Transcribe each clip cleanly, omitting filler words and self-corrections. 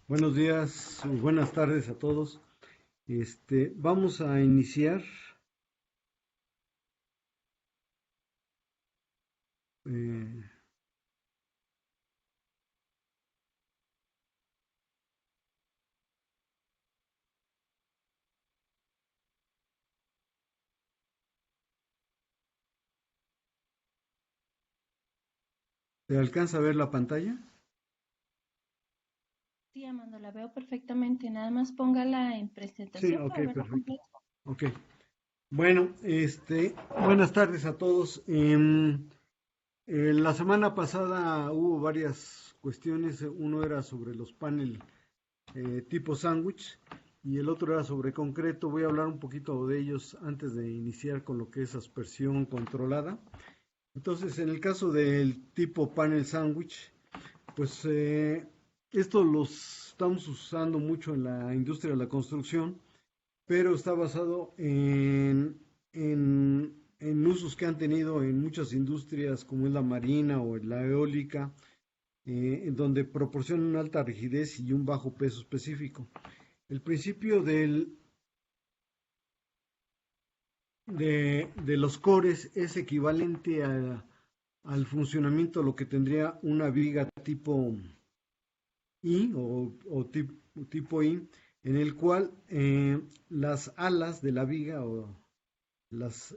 Buenos días, buenas tardes a todos. Vamos a iniciar eh, ¿se alcanza a ver la pantalla? Sí, Amanda, la veo perfectamente. Nada más póngala en Sí, presentación ok, para verla perfecto. completa. Ok. Bueno, buenas tardes a todos. La semana pasada hubo varias cuestiones. Uno era sobre los paneles tipo sándwich y el otro era sobre concreto. Voy a hablar un poquito de ellos antes de iniciar con lo que es aspersión controlada. Entonces, en el caso del tipo panel sandwich, pues esto los estamos usando mucho en la industria de la construcción, pero está basado en usos que han tenido en muchas industrias como es la marina o la eólica, en donde proporcionan una alta rigidez y un bajo peso específico. El principio de los cores es equivalente al funcionamiento de lo que tendría una viga tipo I tipo I, en el cual las alas de la viga o las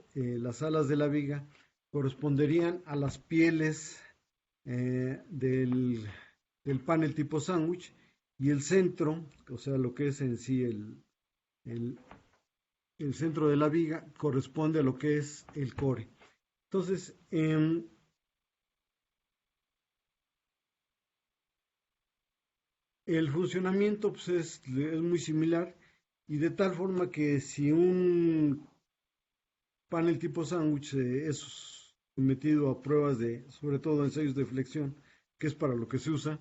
alas de la viga corresponderían a las pieles del panel tipo sándwich y el centro, o sea, lo que es en sí el, el centro de la viga, corresponde a lo que es el core. Entonces, el funcionamiento pues, es muy similar y de tal forma que si un panel tipo sándwich es sometido a pruebas sobre todo ensayos de flexión, que es para lo que se usa,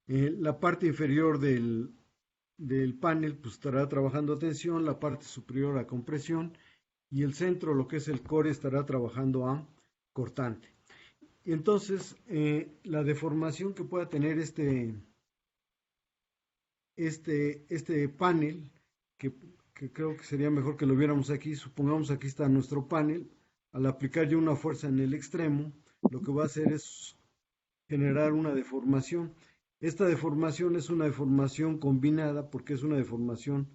la parte inferior del panel pues estará trabajando a tensión, la parte superior a compresión y el centro, lo que es el core, estará trabajando a cortante. Entonces, la deformación que pueda tener este panel, que, que creo que sería mejor que lo viéramos aquí, supongamos aquí está nuestro panel, al aplicar yo una fuerza en el extremo, lo que va a hacer es generar una deformación. Esta deformación es una deformación combinada porque es una deformación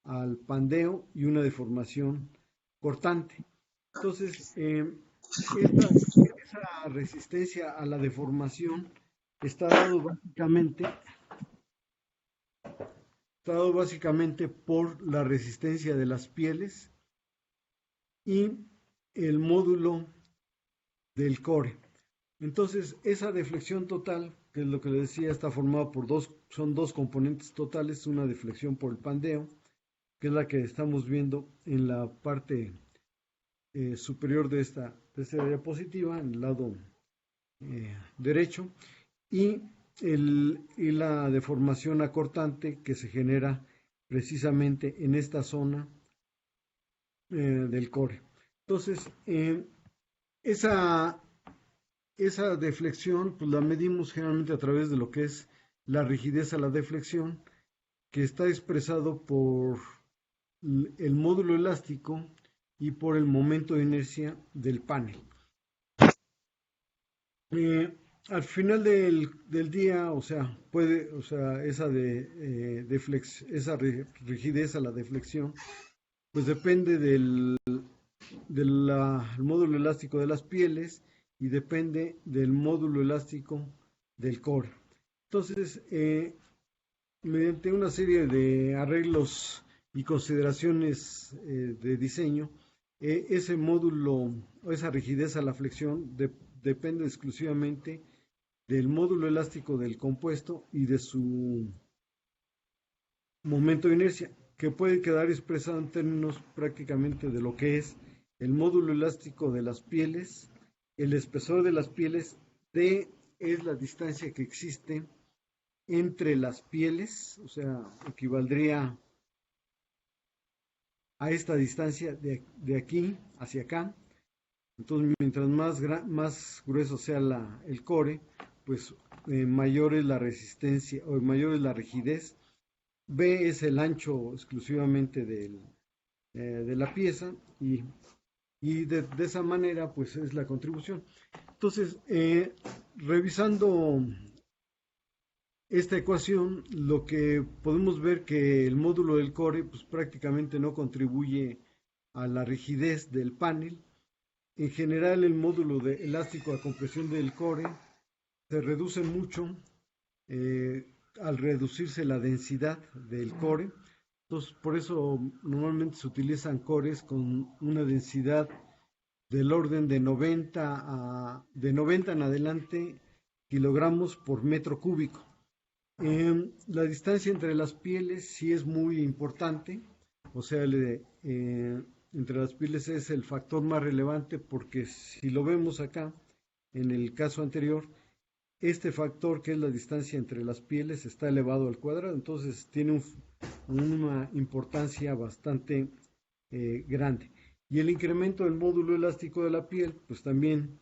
al pandeo y una deformación cortante. Entonces, esa resistencia a la deformación está dado básicamente dado básicamente por la resistencia de las pieles y el módulo del core. Entonces, esa deflexión total, que es lo que le decía, está formada por son dos componentes totales, una deflexión por el pandeo, que es la que estamos viendo en la parte superior de esta diapositiva, en el lado derecho, y, y la deformación acortante que se genera precisamente en esta zona del core. Entonces, esa, esa deflexión, pues la medimos generalmente a través de lo que es la rigidez a la deflexión, que está expresado por el módulo elástico y por el momento de inercia del panel. Eh, Al final del día, o sea, o sea, esa rigidez a la deflexión, pues depende del módulo elástico de las pieles y depende del módulo elástico del core. Entonces, mediante una serie de arreglos y consideraciones de diseño, ese módulo o esa rigidez a la flexión depende exclusivamente del módulo elástico del compuesto y de su momento de inercia, que puede quedar expresado en términos prácticamente de lo que es el módulo elástico de las pieles, el espesor de las pieles, D es la distancia que existe entre las pieles, o sea, equivaldría a esta distancia de aquí hacia acá. Entonces, mientras más grueso sea el core, pues mayor es la resistencia o mayor es la rigidez B es el ancho exclusivamente de la pieza y de esa manera pues es la contribución. Entonces, revisando esta ecuación, lo que podemos ver que el módulo del core pues prácticamente no contribuye a la rigidez del panel. En general, el módulo de elástico a compresión del core se reduce mucho al reducirse la densidad del core. Entonces, por eso normalmente se utilizan cores con una densidad del orden de 90 en adelante kilogramos por metro cúbico. La distancia entre las pieles sí es muy importante, o sea, entre las pieles es el factor más relevante porque si lo vemos acá, en el caso anterior, este factor que es la distancia entre las pieles está elevado al cuadrado, entonces tiene una importancia bastante grande. Y el incremento del módulo elástico de la piel, pues también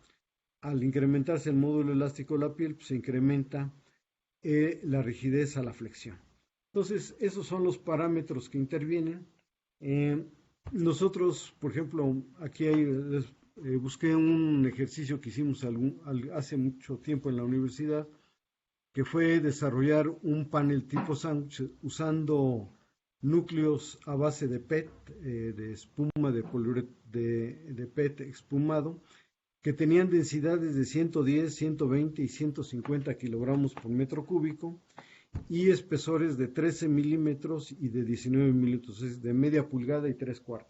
al incrementarse el módulo elástico de la piel, pues se incrementa la rigidez a la flexión. Entonces, esos son los parámetros que intervienen. Nosotros, por ejemplo, aquí busqué un ejercicio que hicimos hace mucho tiempo en la universidad, que fue desarrollar un panel tipo sándwich usando núcleos a base de PET, de espuma de PET espumado, que tenían densidades de 110, 120 y 150 kilogramos por metro cúbico y espesores de 13 milímetros y de 19 milímetros, es de media pulgada y 3/4.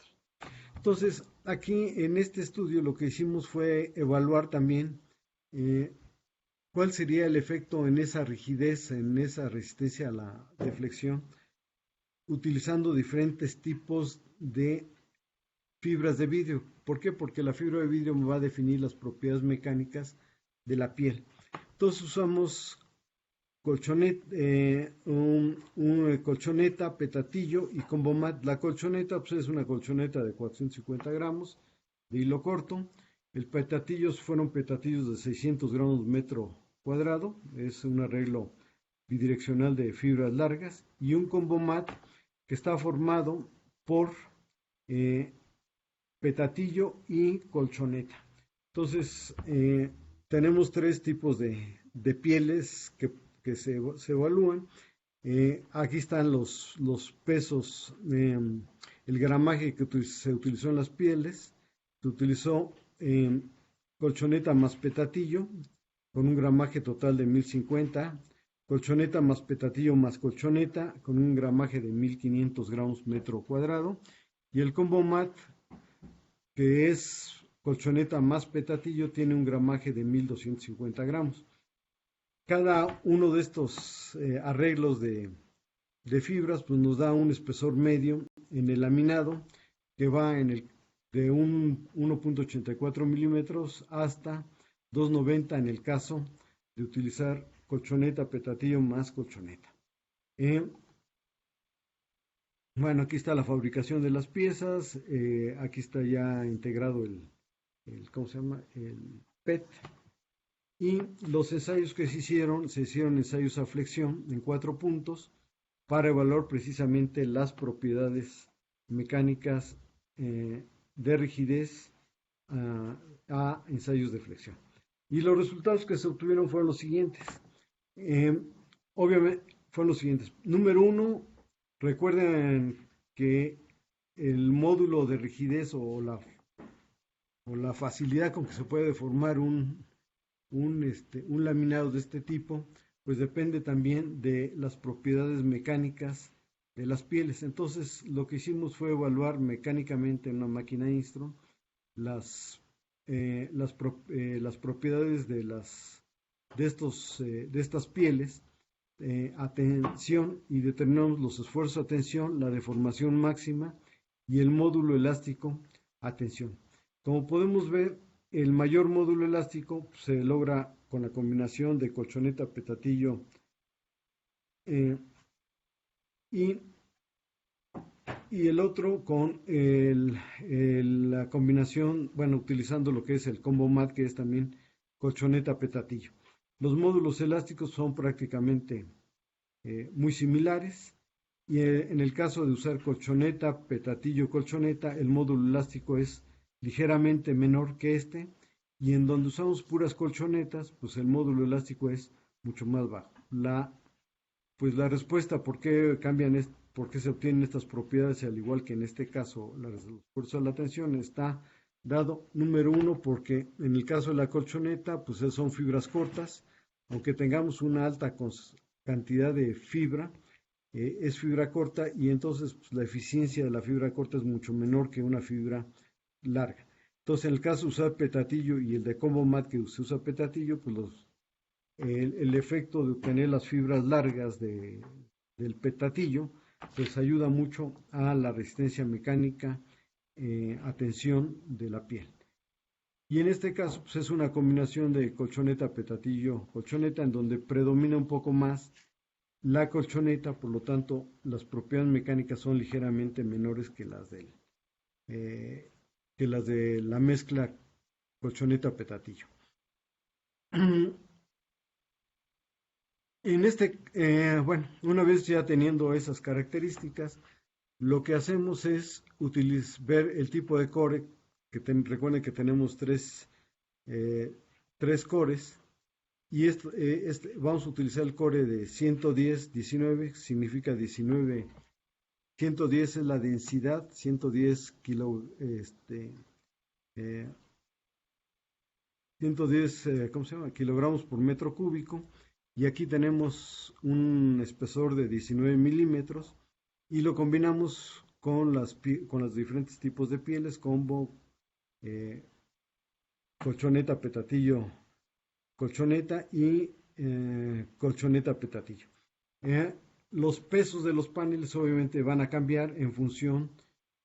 Entonces, aquí en este estudio lo que hicimos fue evaluar también cuál sería el efecto en esa rigidez, en esa resistencia a la deflexión, utilizando diferentes tipos de fibras de vidrio. ¿Por qué? Porque la fibra de vidrio me va a definir las propiedades mecánicas de la piel. Entonces usamos colchoneta, petatillo y combomat. La colchoneta pues, es una colchoneta de 450 gramos de hilo corto. El petatillo fueron petatillos de 600 gramos metro cuadrado. Es un arreglo bidireccional de fibras largas. Y un combomat que está formado por petatillo y colchoneta. Entonces, tenemos tres tipos de pieles que se evalúan. Aquí están los pesos, el gramaje que se utilizó en las pieles. Se utilizó colchoneta más petatillo con un gramaje total de 1050, colchoneta más petatillo más colchoneta con un gramaje de 1500 gramos metro cuadrado, y el combomat, que es colchoneta más petatillo, tiene un gramaje de 1250 gramos. Cada uno de estos arreglos de fibras pues nos da un espesor medio en el laminado que va de un 1.84 milímetros hasta 2.90 en el caso de utilizar colchoneta petatillo más colchoneta. Bueno, aquí está la fabricación de las piezas, aquí está ya integrado ¿cómo se llama? El PET. Y los ensayos que se hicieron ensayos a flexión en 4 puntos para evaluar precisamente las propiedades mecánicas de rigidez a ensayos de flexión. Y los resultados que se obtuvieron fueron los siguientes. Obviamente fueron los siguientes. Número 1, recuerden que el módulo de rigidez o la facilidad con que se puede formar un laminado de este tipo, pues depende también de las propiedades mecánicas de las pieles. Entonces, lo que hicimos fue evaluar mecánicamente en una máquina Instron las propiedades de estas pieles a tensión, y determinamos los esfuerzos a tensión, la deformación máxima y el módulo elástico a tensión. Como podemos ver, el mayor módulo elástico se logra con la combinación de colchoneta, petatillo y el otro con la combinación, bueno, utilizando lo que es el combomat, que es también colchoneta, petatillo. Los módulos elásticos son prácticamente muy similares, Y en el caso de usar colchoneta, petatillo, colchoneta, el módulo elástico es ligeramente menor que este, y en donde usamos puras colchonetas, pues el módulo elástico es mucho más bajo. Pues la respuesta por qué por qué se obtienen estas propiedades, al igual que en este caso los esfuerzos de la tensión, está dado, número uno, porque en el caso de la colchoneta, pues son fibras cortas, aunque tengamos una alta cantidad de fibra, es fibra corta y entonces pues, la eficiencia de la fibra corta es mucho menor que una fibra larga. Entonces, en el caso de usar petatillo y el de combo mat que se usa petatillo, pues el efecto de obtener las fibras largas del petatillo, pues ayuda mucho a la resistencia mecánica a tensión de la piel. Y en este caso, pues es una combinación de colchoneta, petatillo, colchoneta, en donde predomina un poco más la colchoneta, por lo tanto, las propiedades mecánicas son ligeramente menores que las de la mezcla colchoneta-petatillo. Bueno, una vez ya teniendo esas características, lo que hacemos es ver el tipo de core, recuerden que tenemos tres cores, y vamos a utilizar el core de 110, 19, significa 19, 110 es la densidad, 110 kilogramos por metro cúbico, y aquí tenemos un espesor de 19 milímetros, y lo combinamos con los diferentes tipos de pieles, combo, colchoneta, petatillo, colchoneta y colchoneta, petatillo. Los pesos de los paneles obviamente van a cambiar en función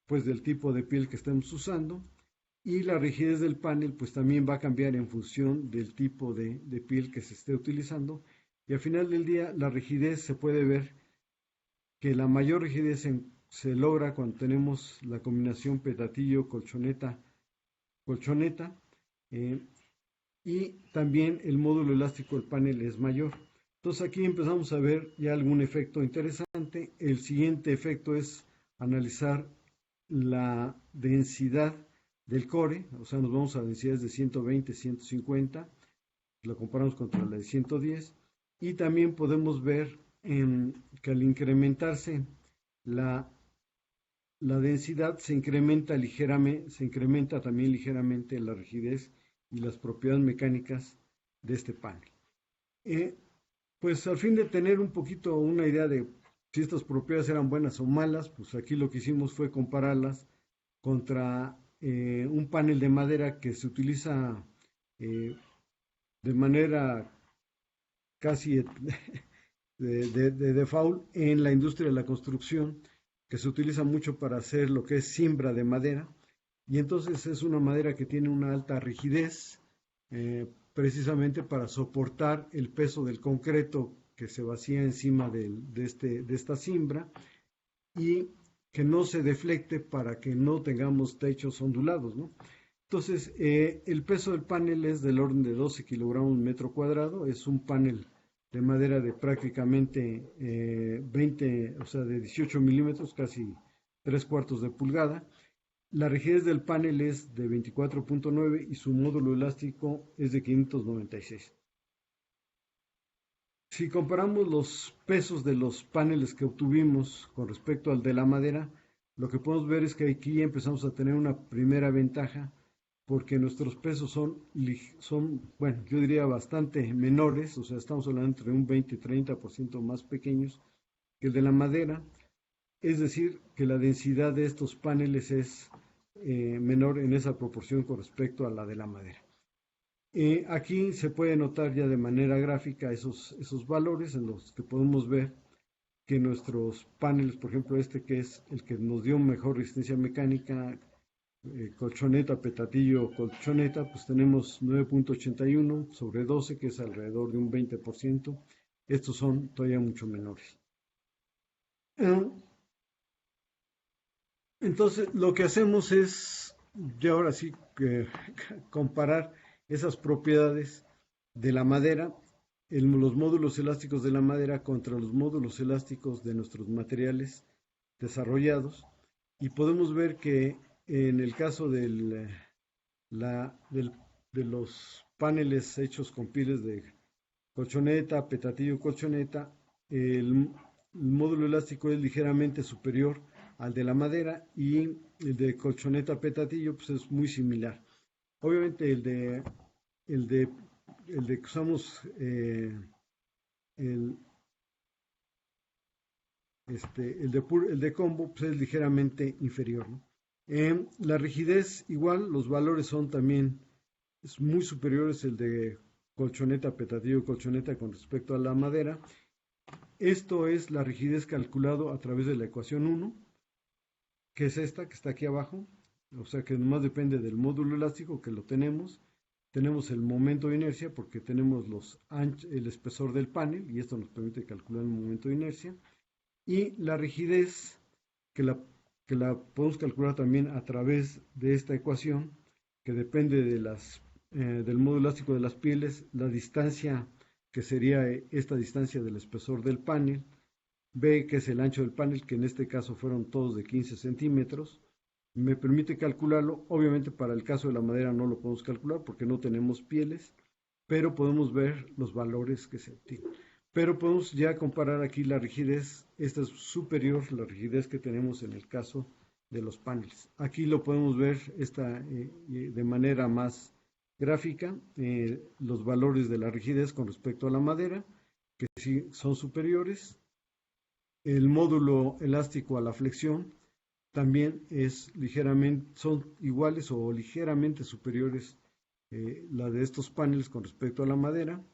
pues del tipo de piel que estemos usando, y la rigidez del panel pues también va a cambiar en función del tipo de piel que se esté utilizando, y al final del día la rigidez se puede ver que la mayor rigidez se logra cuando tenemos la combinación petatillo, colchoneta, y también el módulo elástico del panel es mayor. Entonces aquí empezamos a ver ya algún efecto interesante. El siguiente efecto es analizar la densidad del core, o sea, nos vamos a densidades de 120, 150, lo comparamos contra la de 110, y también podemos ver que al incrementarse la densidad se incrementa también ligeramente la rigidez y las propiedades mecánicas de este panel. Pues al fin de tener un poquito una idea de si estas propiedades eran buenas o malas, pues aquí lo que hicimos fue compararlas contra un panel de madera que se utiliza de manera casi de default en la industria de la construcción, que se utiliza mucho para hacer lo que es cimbra de madera, y entonces es una madera que tiene una alta rigidez, precisamente para soportar el peso del concreto que se vacía encima de esta cimbra, y que no se deflecte para que no tengamos techos ondulados, ¿no? Entonces, el peso del panel es del orden de 12 kilogramos metro cuadrado, es un panel de madera de prácticamente 20, o sea, de 18 milímetros, casi 3/4 de pulgada. La rigidez del panel es de 24.9 y su módulo elástico es de 596. Si comparamos los pesos de los paneles que obtuvimos con respecto al de la madera, lo que podemos ver es que aquí empezamos a tener una primera ventaja, porque nuestros pesos son, bueno, yo diría bastante menores, o sea, estamos hablando entre un 20 y 30% más pequeños que el de la madera, es decir, que la densidad de estos paneles es menor en esa proporción con respecto a la de la madera. Aquí se puede notar ya de manera gráfica esos valores en los que podemos ver que nuestros paneles, por ejemplo este que es el que nos dio mejor resistencia mecánica, colchoneta, petatillo, colchoneta, pues tenemos 9.81 sobre 12, que es alrededor de un 20%. Estos son todavía mucho menores. Entonces, lo que hacemos es, ya ahora sí, comparar esas propiedades de la madera los módulos elásticos de la madera contra los módulos elásticos de nuestros materiales desarrollados, y podemos ver que en el caso de los paneles hechos con pieles de colchoneta, petatillo, colchoneta, el módulo elástico es ligeramente superior al de la madera, y el de colchoneta, petatillo, pues es muy similar. Obviamente el de que usamos el de combo, pues es ligeramente inferior, ¿no? La rigidez igual, los valores son también muy superiores el de colchoneta, petatillo, colchoneta con respecto a la madera. Esto es la rigidez calculado a través de la ecuación 1, que es esta que está aquí abajo, o sea que nomás depende del módulo elástico que lo tenemos. Tenemos el momento de inercia porque tenemos el espesor del panel, y esto nos permite calcular el momento de inercia. Y la rigidez, que la podemos calcular también a través de esta ecuación, que depende del módulo elástico de las pieles, la distancia, que sería esta distancia del espesor del panel, B, que es el ancho del panel, que en este caso fueron todos de 15 centímetros, me permite calcularlo. Obviamente para el caso de la madera no lo podemos calcular porque no tenemos pieles, pero podemos ver los valores que se obtienen. Pero podemos ya comparar aquí la rigidez. Esta es superior a la rigidez que tenemos en el caso de los paneles. Aquí lo podemos ver de manera más gráfica, los valores de la rigidez con respecto a la madera, que sí son superiores. El módulo elástico a la flexión también son iguales o ligeramente superiores la de estos paneles con respecto a la madera.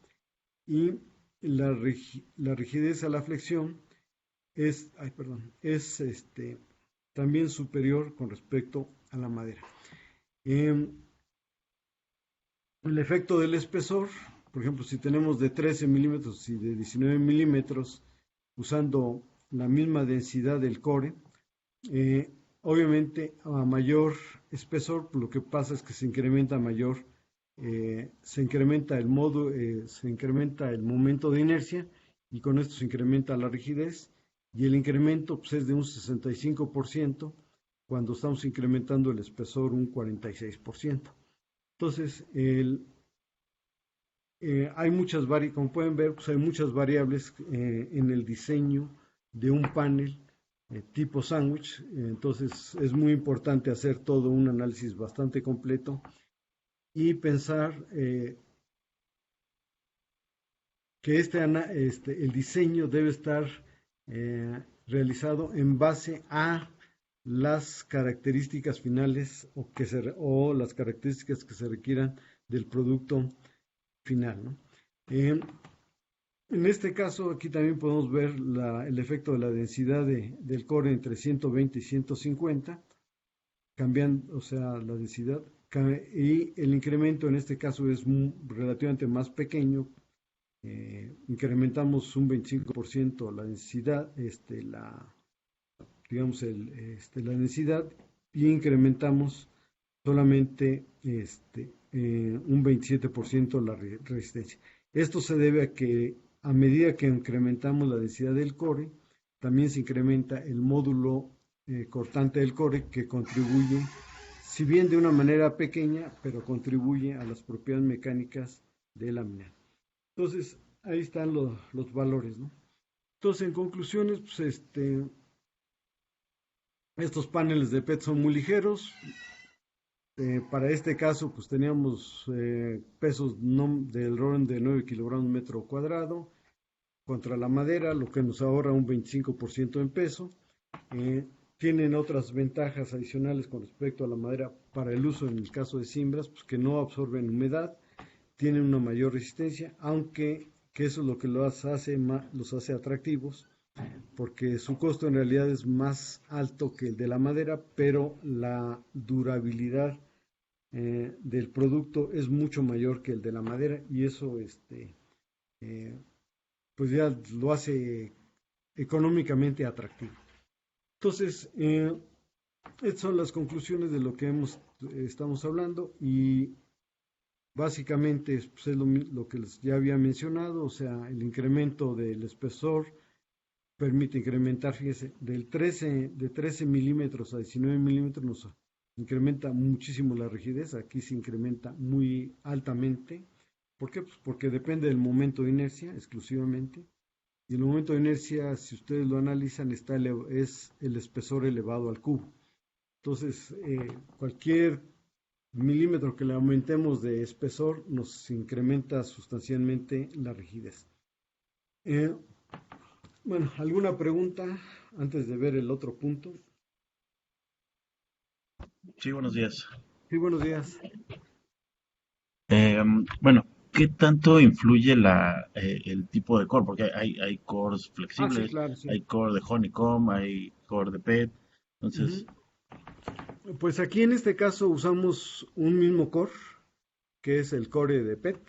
Y la rigidez a la flexión es también superior con respecto a la madera. El efecto del espesor, por ejemplo, si tenemos de 13 milímetros y de 19 milímetros usando la misma densidad del core, obviamente a mayor espesor, lo que pasa es que se incrementa el momento de inercia, y con esto se incrementa la rigidez, y el incremento pues, es de un 65% cuando estamos incrementando el espesor un 46%. Entonces, como pueden ver, pues hay muchas variables en el diseño de un panel tipo sándwich. Entonces es muy importante hacer todo un análisis bastante completo y pensar que el diseño debe estar realizado en base a las características finales o las características que se requieran del producto final, ¿no? En este caso, aquí también podemos ver el efecto de la densidad del core entre 120 y 150, cambiando, o sea, la densidad, y el incremento en este caso es relativamente más pequeño. Incrementamos un 25% la densidad, la densidad, y incrementamos solamente un 27% la resistencia. Esto se debe a que a medida que incrementamos la densidad del core, también se incrementa el módulo cortante del core, que contribuye, si bien de una manera pequeña, pero contribuye a las propiedades mecánicas del laminado. Entonces, ahí están los valores, ¿no? Entonces, en conclusiones, pues estos paneles de PET son muy ligeros. Para este caso, pues teníamos pesos del orden de 9 kilogramos metro cuadrado contra la madera, lo que nos ahorra un 25% en peso. Tienen otras ventajas adicionales con respecto a la madera para el uso en el caso de cimbras, pues que no absorben humedad, tienen una mayor resistencia, aunque que eso es lo que los hace atractivos, porque su costo en realidad es más alto que el de la madera, pero la durabilidad del producto es mucho mayor que el de la madera, y eso pues ya lo hace económicamente atractivo. Entonces, estas son las conclusiones de lo que estamos hablando, y básicamente pues, es lo que ya había mencionado, o sea, el incremento del espesor permite incrementar, fíjese, de 13 milímetros a 19 milímetros nos incrementa muchísimo la rigidez, aquí se incrementa muy altamente. ¿Por qué? Pues porque depende del momento de inercia exclusivamente. Y el momento de inercia, si ustedes lo analizan, es el espesor elevado al cubo. Entonces, cualquier milímetro que le aumentemos de espesor nos incrementa sustancialmente la rigidez. Eh, bueno, ¿alguna pregunta antes de ver el otro punto? Sí, buenos días. Sí, buenos días. Bueno, ¿qué tanto influye el tipo de core? Porque hay cores Ah, sí, flexibles, claro, sí. hay core de honeycomb, hay core de PET. Ujú. Entonces, Pues aquí en este caso usamos un mismo core, que es el core de PET,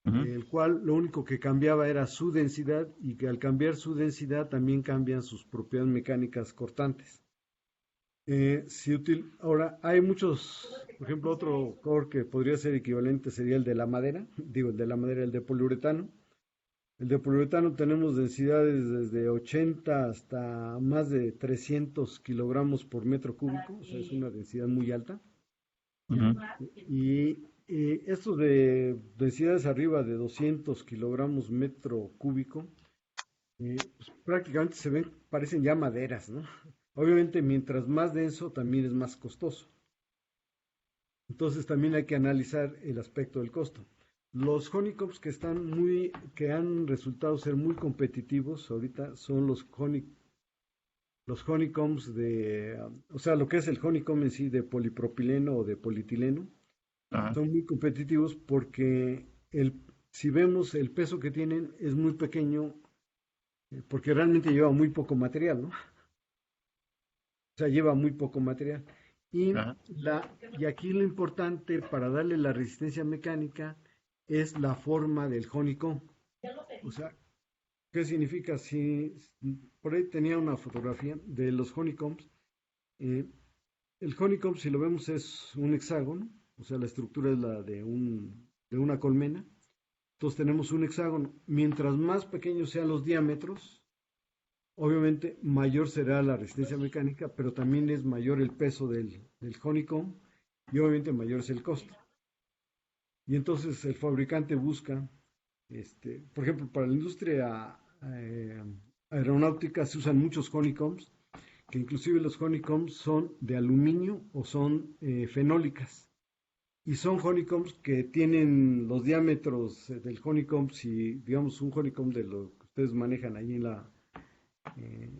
ujú, el cual lo único que cambiaba era su densidad y que al cambiar su densidad también cambian sus propiedades mecánicas cortantes. Ahora, hay muchos, por ejemplo, otro core que podría ser equivalente sería el de la madera, digo, el de la madera, el de poliuretano. El de poliuretano tenemos densidades desde 80 hasta más de 300 kilogramos por metro cúbico, o sea, es una densidad muy alta. ujú, Y estos de densidades arriba de 200 kilogramos metro cúbico, pues, prácticamente se ven, parecen ya maderas, ¿no? Obviamente, mientras más denso, también es más costoso. Entonces, también hay que analizar el aspecto del costo. Los honeycombs que han resultado ser muy competitivos ahorita son los honeycombs o sea, lo que es el honeycomb en sí de polipropileno o de polietileno, ajá, son muy competitivos porque si vemos el peso que tienen es muy pequeño, porque realmente lleva muy poco material, ¿no? O sea, lleva muy poco material. Y, ajá, y aquí lo importante para darle la resistencia mecánica es la forma del honeycomb. O sea, ¿qué significa? Si por ahí tenía una fotografía de los honeycombs. eh, el honeycomb, si lo vemos, es un hexágono, o sea, la estructura es la de una colmena. Entonces tenemos un hexágono. Mientras más pequeños sean los diámetros, obviamente mayor será la resistencia mecánica, pero también es mayor el peso del honeycomb y obviamente mayor es el costo. Y entonces el fabricante busca, por ejemplo, para la industria aeronáutica se usan muchos honeycombs, que inclusive los honeycombs son de aluminio o son fenólicas. Y son honeycombs que tienen los diámetros del honeycomb, si digamos un honeycomb de lo que ustedes manejan ahí eh,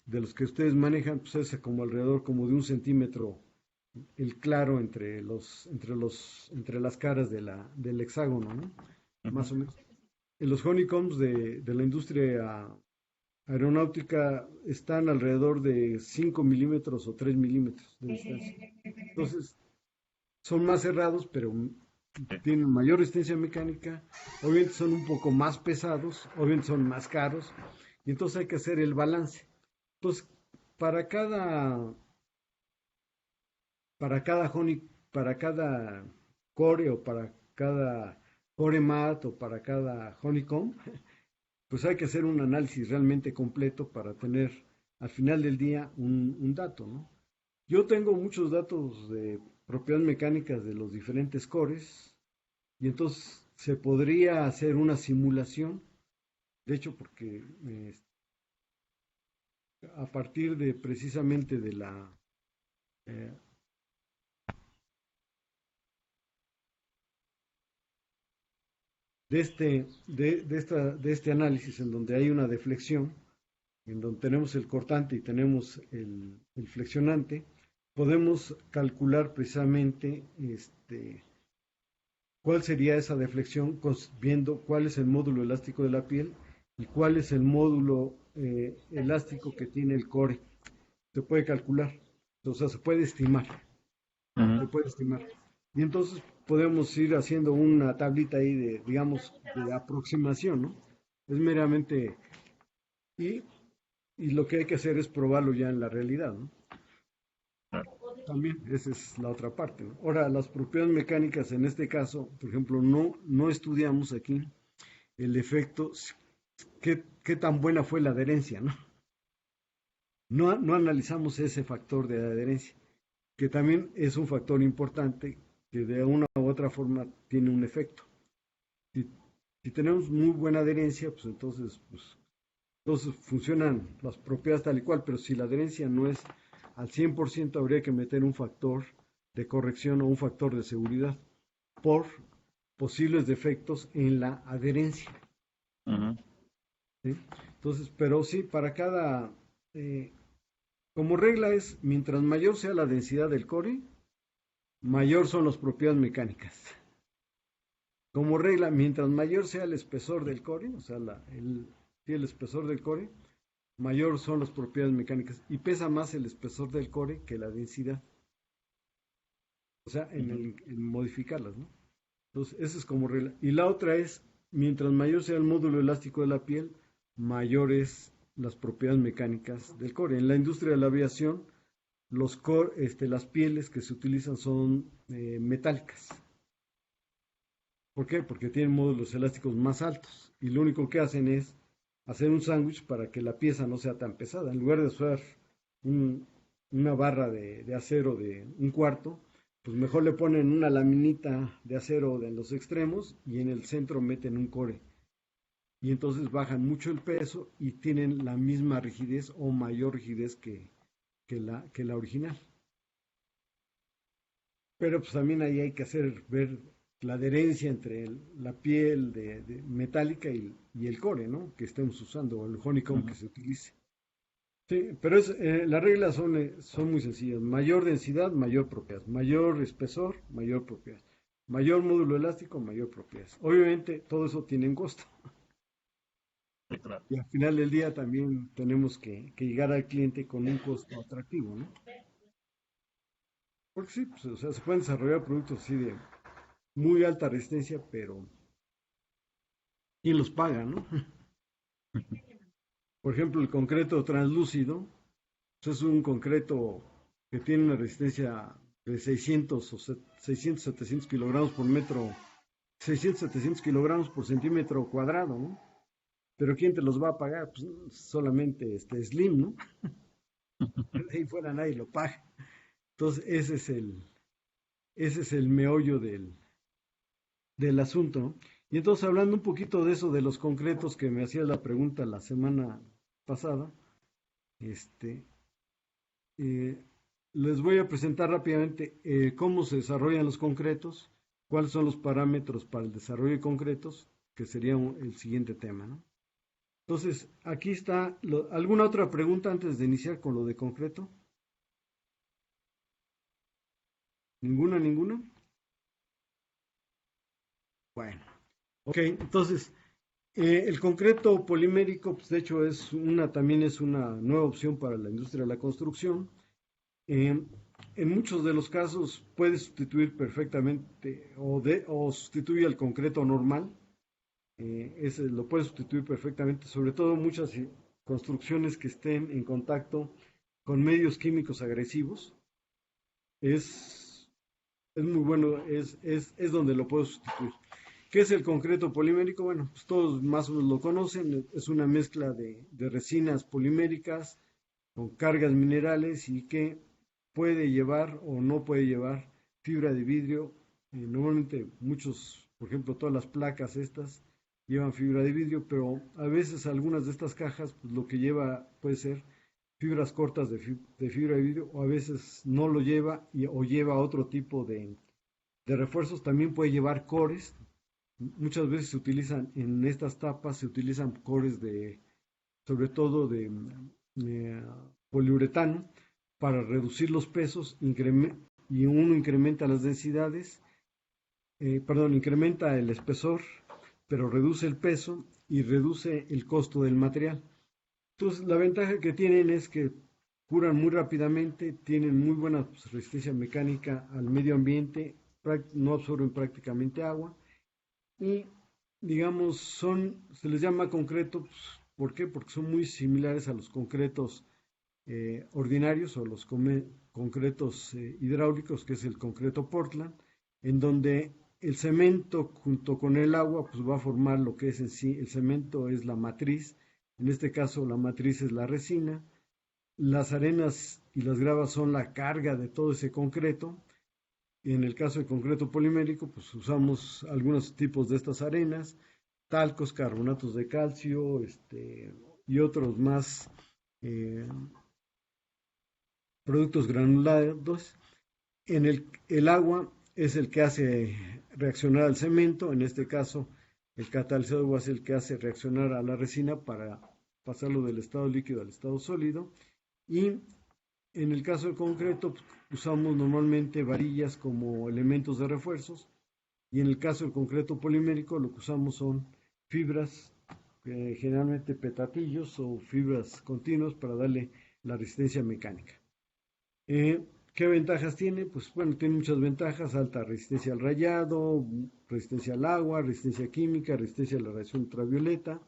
de los que ustedes manejan, pues es como alrededor como de 1 centímetro el claro entre las caras del hexágono, ¿no? ujú. Más o menos. En los honeycombs de la industria aeronáutica están alrededor de 5 milímetros o 3 milímetros de distancia. Entonces, son más cerrados, pero Sí. tienen mayor resistencia mecánica, obviamente son un poco más pesados, obviamente son más caros, y entonces hay que hacer el balance. Entonces, para cada, para cada honey, para cada core o para cada core mat o para cada honeycomb, pues hay que hacer un análisis realmente completo para tener al final del día un dato, ¿no? Yo tengo muchos datos de propiedades mecánicas de los diferentes cores y entonces se podría hacer una simulación, de hecho, porque a partir de precisamente eh, de este análisis en donde hay una deflexión, en donde tenemos el cortante y tenemos el flexionante, podemos calcular precisamente cuál sería esa deflexión viendo cuál es el módulo elástico de la piel y cuál es el módulo elástico que tiene el core. Se puede calcular, o sea, Ujú. se puede estimar. Y entonces podemos ir haciendo una tablita ahí de, digamos, de aproximación, ¿no? Es meramente, y, y lo que hay que hacer es probarlo ya en la realidad, ¿no? Claro. también, esa es la otra parte, ¿no? Ahora, las propiedades mecánicas en este caso, por ejemplo, no estudiamos aquí el efecto, qué tan buena fue la adherencia, ¿no? No analizamos ese factor de adherencia, que también es un factor importante que de una u otra forma tiene un efecto. Si, si tenemos muy buena adherencia, pues entonces funcionan las propiedades tal y cual, pero si la adherencia no es al 100%, habría que meter un factor de corrección o un factor de seguridad por posibles defectos en la adherencia. Ujú. ¿Sí? Entonces, pero sí, para cada, como regla es, mientras mayor sea la densidad del core, mayor son las propiedades mecánicas. Como regla, mientras mayor sea el espesor del core, o sea, sí, el espesor del core, mayor son las propiedades mecánicas y pesa más el espesor del core que la densidad, o sea, Ujú. en modificarlas, ¿no? Entonces, esa es como regla. Y la otra es, mientras mayor sea el módulo elástico de la piel, mayores las propiedades mecánicas del core. En la industria de la aviación, las pieles que se utilizan son metálicas. ¿Por qué? Porque tienen módulos elásticos más altos y lo único que hacen es hacer un sándwich para que la pieza no sea tan pesada. En lugar de usar un- una barra de acero de un cuarto, pues mejor le ponen una laminita de acero en los extremos y en el centro meten un core. Y entonces bajan mucho el peso y tienen la misma rigidez o mayor rigidez que la original. Pero pues también ahí hay que ver la adherencia entre la piel metálica y el core, ¿no? Que estemos usando, o el honeycomb que Ujú. se utilice. Sí, pero las reglas son muy sencillas. Mayor densidad, mayor propiedad. Mayor espesor, mayor propiedad. Mayor módulo elástico, mayor propiedad. Obviamente todo eso tiene un costo. Sí, claro. Y al final del día también tenemos que llegar al cliente con un costo atractivo, ¿no? Porque sí, pues, o sea, se pueden desarrollar productos así de muy alta resistencia, pero ¿quién los paga, no? Por ejemplo, el concreto translúcido, pues es un concreto que tiene una resistencia de 600 700 kilogramos por metro, 600 700 kilogramos por centímetro cuadrado, ¿no? Pero ¿quién te los va a pagar? Pues solamente Slim, ¿no? De ahí fuera nadie lo paga. Entonces, ese es el meollo del asunto, ¿no? Y entonces, hablando un poquito de eso, de los concretos que me hacías la pregunta la semana pasada, este, Eh, les voy a presentar rápidamente cómo se desarrollan los concretos, cuáles son los parámetros para el desarrollo de concretos, que sería el siguiente tema, ¿no? Entonces, aquí está. ¿Alguna otra pregunta antes de iniciar con lo de concreto? ¿Ninguna? Bueno, ok, entonces, el concreto polimérico, pues de hecho también es una nueva opción para la industria de la construcción. Eh, en muchos de los casos puede sustituir perfectamente o sustituye al concreto normal. Ese lo puede sustituir perfectamente, sobre todo muchas construcciones que estén en contacto con medios químicos agresivos. Es, es muy bueno, es donde lo puedo sustituir. ¿Qué es el concreto polimérico? Bueno, pues todos más o menos lo conocen. Es una mezcla de resinas poliméricas con cargas minerales y que puede llevar o no puede llevar fibra de vidrio. Normalmente por ejemplo, todas las placas estas llevan fibra de vidrio, pero a veces algunas de estas cajas, pues lo que lleva puede ser fibras cortas de fibra de vidrio, o a veces no lo lleva o lleva otro tipo de refuerzos. También puede llevar cores. Muchas veces se utilizan en estas tapas, se utilizan cores sobre todo de eh, poliuretano, para reducir los pesos, y uno incrementa las densidades, perdón, incrementa el espesor, pero reduce el peso y reduce el costo del material. Entonces, la ventaja que tienen es que curan muy rápidamente, tienen muy buena resistencia mecánica al medio ambiente, no absorben prácticamente agua y, digamos, se les llama concreto, pues, ¿por qué? Porque son muy similares a los concretos ordinarios o los concretos hidráulicos, que es el concreto Portland, en donde el cemento junto con el agua pues va a formar lo que es en sí. El cemento es la matriz, en este caso la matriz es la resina, las arenas y las gravas son la carga de todo ese concreto. En el caso del concreto polimérico, pues usamos algunos tipos de estas arenas, talcos, carbonatos de calcio, y otros más eh, productos granulados. El agua es el que hace reaccionar al cemento, en este caso el catalizador es el que hace reaccionar a la resina para pasarlo del estado líquido al estado sólido. Y en el caso del concreto, pues, usamos normalmente varillas como elementos de refuerzos, y en el caso del concreto polimérico lo que usamos son fibras, generalmente petatillos o fibras continuas para darle la resistencia mecánica. ¿Qué ventajas tiene? Pues bueno, tiene muchas ventajas: alta resistencia al rayado, resistencia al agua, resistencia química, resistencia a la radiación ultravioleta.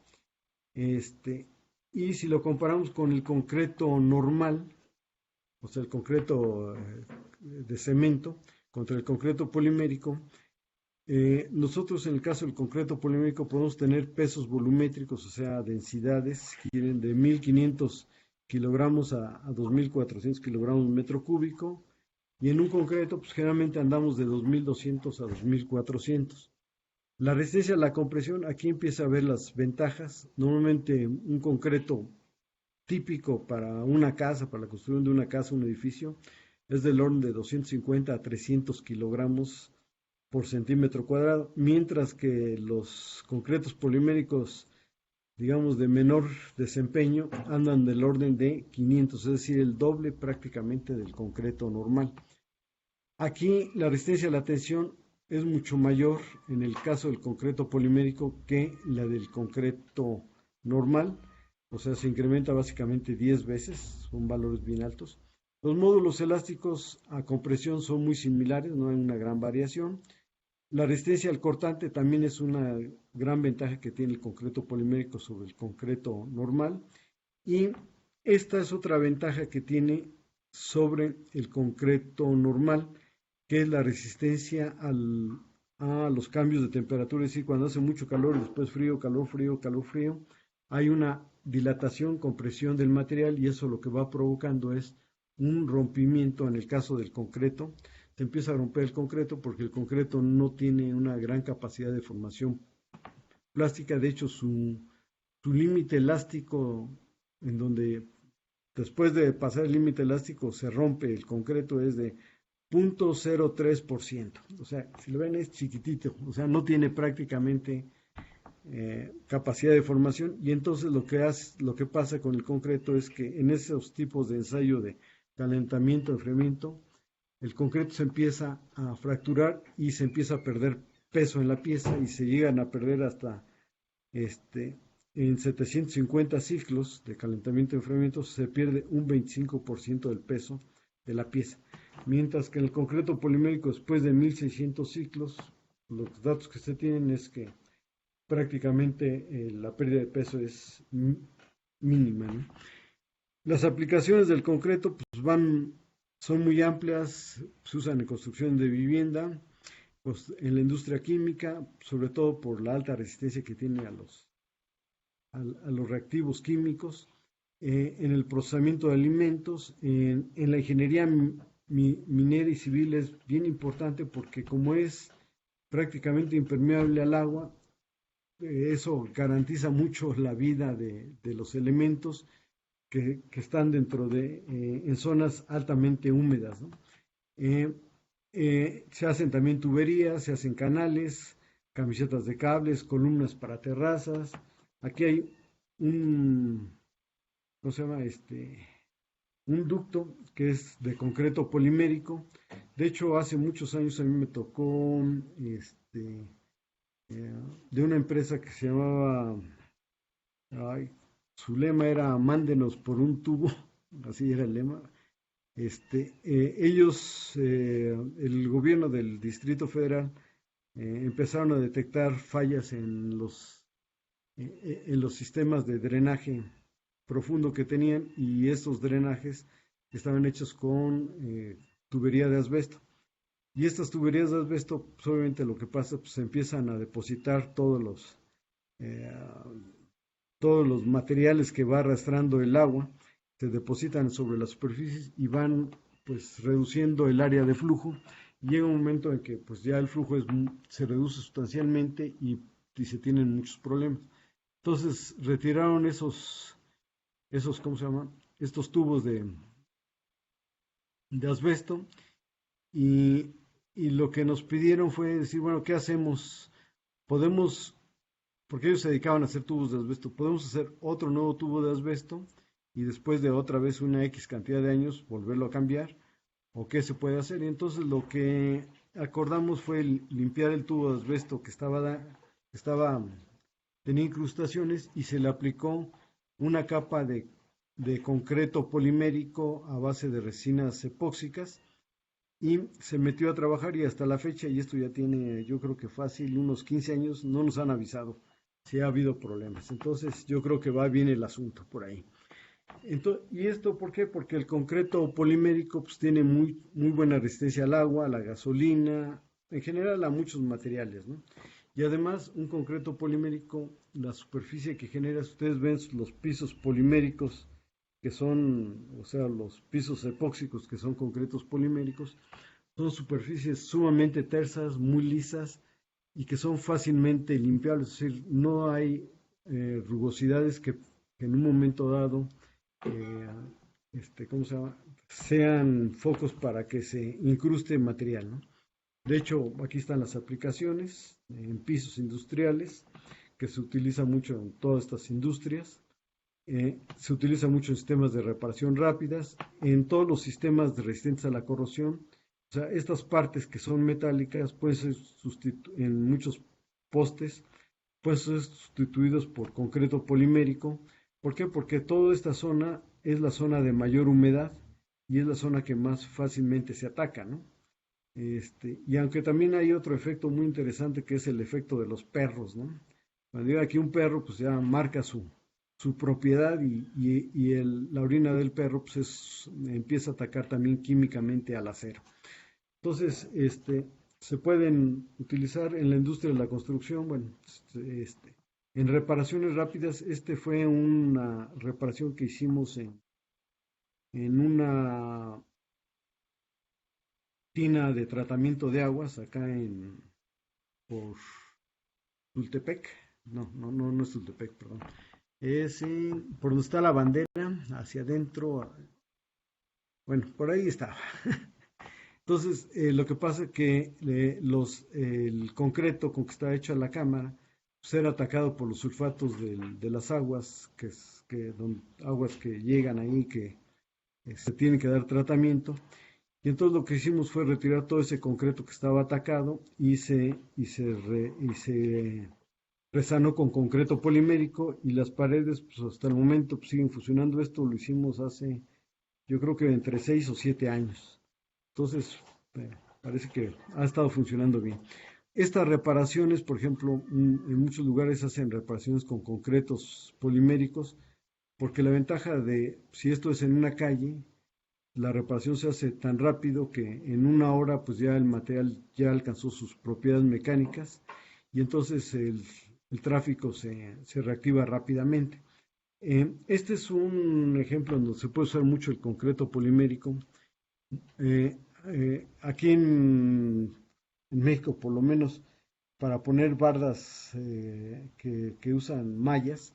Y si lo comparamos con el concreto normal, o sea, el concreto de cemento, contra el concreto polimérico, nosotros en el caso del concreto polimérico podemos tener pesos volumétricos, o sea, densidades que vienen de 1500 kilogramos a 2400 kilogramos metro cúbico, y en un concreto pues generalmente andamos de 2200 a 2400. La resistencia a la compresión, aquí empieza a ver las ventajas. Normalmente un concreto típico para una casa, para la construcción de una casa, un edificio, es del orden de 250 a 300 kilogramos por centímetro cuadrado, mientras que los concretos poliméricos, digamos, de menor desempeño, andan del orden de 500, es decir, el doble prácticamente del concreto normal. Aquí la resistencia a la tensión es mucho mayor en el caso del concreto polimérico que la del concreto normal, o sea, se incrementa básicamente 10 veces, son valores bien altos. Los módulos elásticos a compresión son muy similares, no hay una gran variación. La resistencia al cortante también es una gran ventaja que tiene el concreto polimérico sobre el concreto normal. Y esta es otra ventaja que tiene sobre el concreto normal, que es la resistencia a los cambios de temperatura. Es decir, cuando hace mucho calor y después frío, calor, frío, calor, frío, hay una dilatación, compresión del material, y eso lo que va provocando es un rompimiento. En el caso del concreto, se empieza a romper el concreto porque el concreto no tiene una gran capacidad de formación plástica. De hecho, su límite elástico, en donde después de pasar el límite elástico se rompe el concreto, es de 0.03%. O sea, si lo ven, es chiquitito, o sea, no tiene prácticamente capacidad de formación. Y entonces lo que pasa con el concreto es que en esos tipos de ensayo de calentamiento, enfriamiento, el concreto se empieza a fracturar y se empieza a perder peso en la pieza, y se llegan a perder hasta en 750 ciclos de calentamiento y enfriamiento se pierde un 25% del peso de la pieza, mientras que en el concreto polimérico, después de 1600 ciclos, los datos que se tienen es que prácticamente la pérdida de peso es mínima, ¿no? Las aplicaciones del concreto pues son muy amplias. Se usan en construcción de vivienda, pues en la industria química, sobre todo por la alta resistencia que tiene a los reactivos químicos, en el procesamiento de alimentos, en la ingeniería minera y civil es bien importante porque como es prácticamente impermeable al agua, eso garantiza mucho la vida de los elementos que están dentro en zonas altamente húmedas, ¿no? Se hacen también tuberías, se hacen canales, camisetas de cables, columnas para terrazas. Aquí hay ¿cómo se llama? Un ducto que es de concreto polimérico. De hecho, hace muchos años a mí me tocó de una empresa que se llamaba, su lema era "mándenos por un tubo", así era el lema. Ellos, el gobierno del Distrito Federal, empezaron a detectar fallas en los sistemas de drenaje profundo que tenían, y estos drenajes estaban hechos con tubería de asbesto. Y estas tuberías de asbesto, pues obviamente lo que pasa, pues se empiezan a depositar eh, todos los materiales que va arrastrando el agua, se depositan sobre las superficies y van pues reduciendo el área de flujo. Llega un momento en que pues ya el flujo se reduce sustancialmente y se tienen muchos problemas. Entonces retiraron ¿cómo se llama? Estos tubos de asbesto, y, y lo que nos pidieron fue decir, bueno, ¿qué hacemos? Podemos, porque ellos se dedicaban a hacer tubos de asbesto, podemos hacer otro nuevo tubo de asbesto y después de otra vez una X cantidad de años volverlo a cambiar, o qué se puede hacer. Y entonces lo que acordamos fue limpiar el tubo de asbesto que tenía incrustaciones, y se le aplicó una capa de concreto polimérico a base de resinas epóxicas, y se metió a trabajar, y hasta la fecha, y esto ya tiene yo creo que fácil unos 15 años, no nos han avisado si ha habido problemas. Entonces yo creo que va bien el asunto por ahí. Entonces, ¿y esto por qué? Porque el concreto polimérico pues, tiene muy buena resistencia al agua, a la gasolina, en general a muchos materiales, ¿no? Y además, un concreto polimérico, la superficie que genera, si ustedes ven los pisos poliméricos, que son, o sea, los pisos epóxicos, que son concretos poliméricos, son superficies sumamente tersas, muy lisas, y que son fácilmente limpiables. Es decir, no hay rugosidades que en un momento dado ¿cómo se llama? Sean focos para que se incruste material, ¿no? De hecho, aquí están las aplicaciones en pisos industriales, que se utiliza mucho en todas estas industrias. Se utiliza mucho en sistemas de reparación rápidas, en todos los sistemas resistentes a la corrosión. O sea, estas partes que son metálicas pueden ser en muchos postes, pueden ser sustituidos por concreto polimérico. ¿Por qué? Porque toda esta zona es la zona de mayor humedad y es la zona que más fácilmente se ataca, ¿no? Y aunque también hay otro efecto muy interesante, que es el efecto de los perros, ¿no? Cuando llega aquí un perro, pues ya marca su propiedad, la orina del perro pues empieza a atacar también químicamente al acero. Entonces, se pueden utilizar en la industria de la construcción, bueno, en reparaciones rápidas. Fue una reparación que hicimos en una tina de tratamiento de aguas acá por Tultepec. No es Tultepec, perdón. Es por donde está la bandera, hacia adentro. Bueno, por ahí estaba. Entonces, lo que pasa es que el concreto con que está hecha la cámara pues era atacado por los sulfatos de las aguas, aguas que llegan ahí, que se tienen que dar tratamiento. Y entonces lo que hicimos fue retirar todo ese concreto que estaba atacado, y se resanó con concreto polimérico, y las paredes pues hasta el momento pues, siguen funcionando. Esto lo hicimos hace, yo creo que entre 6 o 7 años. Entonces, parece que ha estado funcionando bien. Estas reparaciones, por ejemplo, en muchos lugares hacen reparaciones con concretos poliméricos, porque la ventaja si esto es en una calle, la reparación se hace tan rápido que en una hora pues ya el material ya alcanzó sus propiedades mecánicas, y entonces el tráfico se reactiva rápidamente. Este es un ejemplo donde se puede usar mucho el concreto polimérico. Aquí en México, por lo menos, para poner bardas que usan mallas,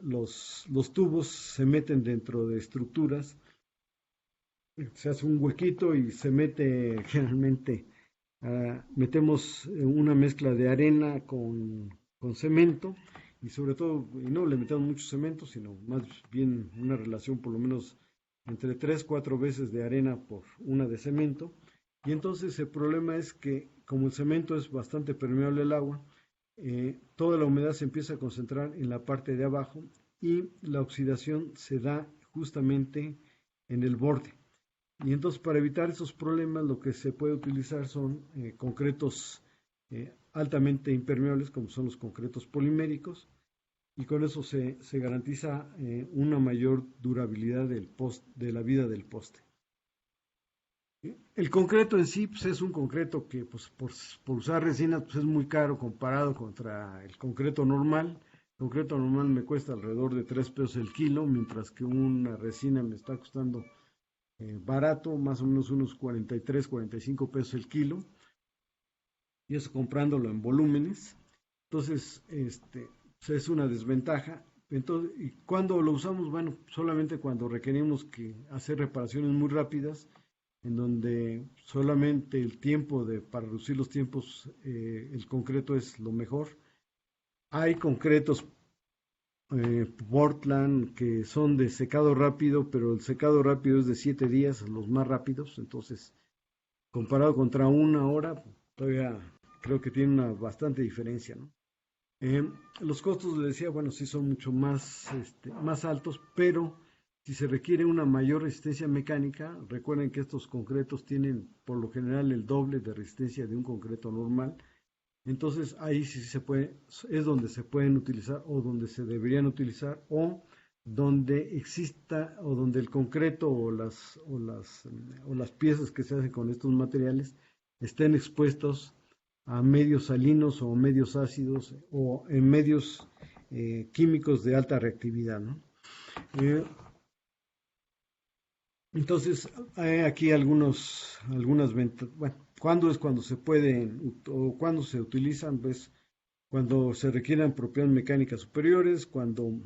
los tubos se meten dentro de estructuras, se hace un huequito y se mete generalmente, metemos una mezcla de arena con cemento, y sobre todo, y no le metemos mucho cemento, sino más bien una relación por lo menos entre 3-4 veces de arena por una de cemento. Y entonces el problema es que como el cemento es bastante permeable al agua, toda la humedad se empieza a concentrar en la parte de abajo, y la oxidación se da justamente en el borde. Y entonces, para evitar esos problemas, lo que se puede utilizar son concretos altamente impermeables, como son los concretos poliméricos, y con eso se garantiza una mayor durabilidad de la vida del poste. El concreto en sí pues, es un concreto que pues, por usar resinas pues, es muy caro comparado contra el concreto normal. El concreto normal me cuesta alrededor de 3 pesos el kilo, mientras que una resina me está costando barato, más o menos unos 43, 45 pesos el kilo, y eso comprándolo en volúmenes. Entonces, pues, es una desventaja. Entonces, ¿y cuándo lo usamos? Bueno, solamente cuando requerimos que hacer reparaciones muy rápidas, en donde solamente el tiempo para reducir los tiempos, el concreto es lo mejor. Hay concretos Portland que son de secado rápido, pero el secado rápido es de 7 días, los más rápidos, entonces comparado contra una hora, todavía creo que tiene una bastante diferencia, ¿no? Los costos, les decía, bueno, sí son mucho más altos, pero si se requiere una mayor resistencia mecánica, recuerden que estos concretos tienen por lo general el doble de resistencia de un concreto normal, entonces ahí sí se puede, es donde se pueden utilizar o donde se deberían utilizar o donde exista o donde el concreto o las piezas que se hacen con estos materiales estén expuestos a medios salinos o medios ácidos o en medios químicos de alta reactividad, ¿no? Entonces, hay aquí algunas ventajas. Bueno, ¿cuándo es cuando se pueden o cuándo se utilizan? Pues cuando se requieran propiedades mecánicas superiores, cuando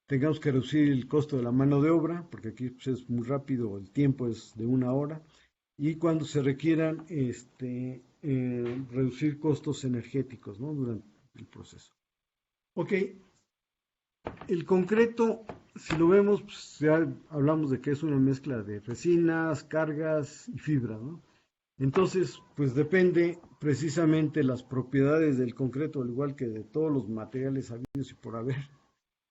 tengamos que reducir el costo de la mano de obra, porque aquí pues, es muy rápido, el tiempo es de una hora, y cuando se requieran reducir costos energéticos, ¿no? Durante el proceso. Ok, el concreto, si lo vemos, pues ya hablamos de que es una mezcla de resinas, cargas y fibra, ¿no? Entonces, pues depende precisamente las propiedades del concreto, al igual que de todos los materiales habidos y por haber,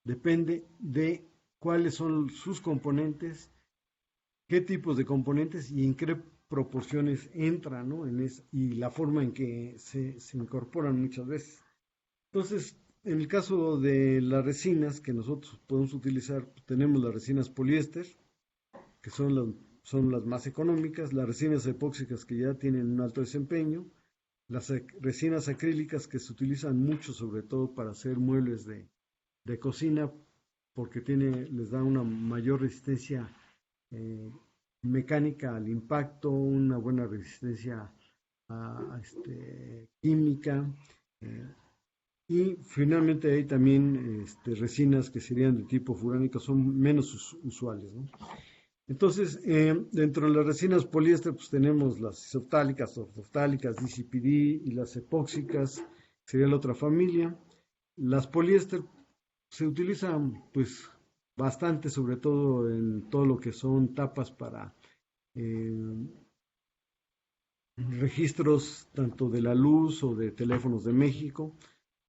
depende de cuáles son sus componentes, qué tipos de componentes y en qué proporciones entran, ¿no? Y la forma en que se incorporan muchas veces. Entonces, en el caso de las resinas que nosotros podemos utilizar, tenemos las resinas poliéster, que son las más económicas, las resinas epóxicas que ya tienen un alto desempeño, las resinas acrílicas que se utilizan mucho, sobre todo para hacer muebles de cocina, porque les da una mayor resistencia mecánica al impacto, una buena resistencia química. Y finalmente hay también resinas que serían de tipo furánico, son menos usuales, ¿no? Entonces, dentro de las resinas poliéster, pues tenemos las isoftálicas, ortoftálicas, DCPD y las epóxicas, sería la otra familia. Las poliéster se utilizan pues bastante, sobre todo en todo lo que son tapas para registros tanto de la luz o de teléfonos de México.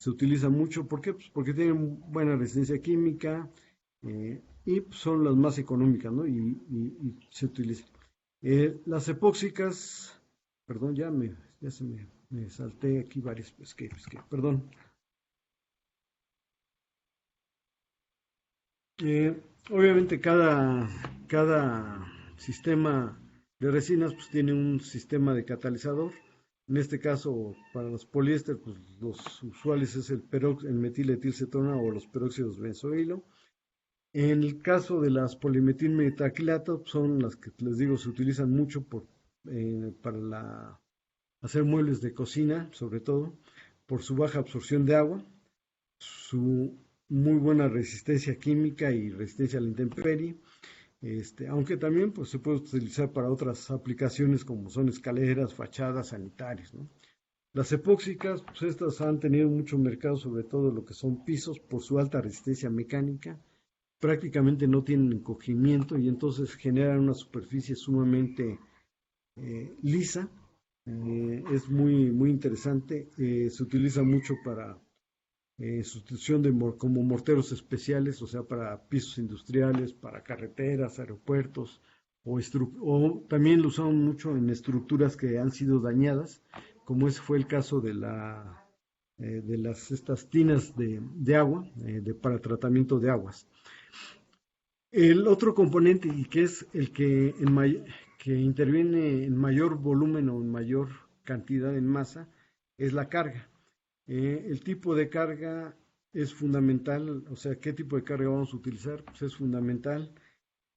Se utiliza mucho, ¿por qué? Pues porque tienen buena resistencia química y pues, son las más económicas, ¿no? Y se utilizan. Las epóxicas, perdón, ya se me salté aquí varias, perdón. Obviamente cada sistema de resinas pues tiene un sistema de catalizador. En este caso, para los poliéster, pues los usuales es el metiletilcetona o los peróxidos benzoilo. En el caso de las polimetilmetaquilato, son las que les digo se utilizan mucho para hacer muebles de cocina, sobre todo, por su baja absorción de agua, su muy buena resistencia química y resistencia a la intemperie. Aunque también pues, se puede utilizar para otras aplicaciones como son escaleras, fachadas, sanitarias, ¿no? Las epóxicas, pues estas han tenido mucho mercado, sobre todo lo que son pisos, por su alta resistencia mecánica, prácticamente no tienen encogimiento y entonces generan una superficie sumamente lisa, es muy, muy interesante, se utiliza mucho para sustitución como morteros especiales, o sea, para pisos industriales, para carreteras, aeropuertos, o también lo usaron mucho en estructuras que han sido dañadas, como ese fue el caso de la estas tinas de agua para tratamiento de aguas. El otro componente, y que es el que, que interviene en mayor volumen o en mayor cantidad en masa, es la carga. El tipo de carga es fundamental, o sea, ¿qué tipo de carga vamos a utilizar? Pues es fundamental.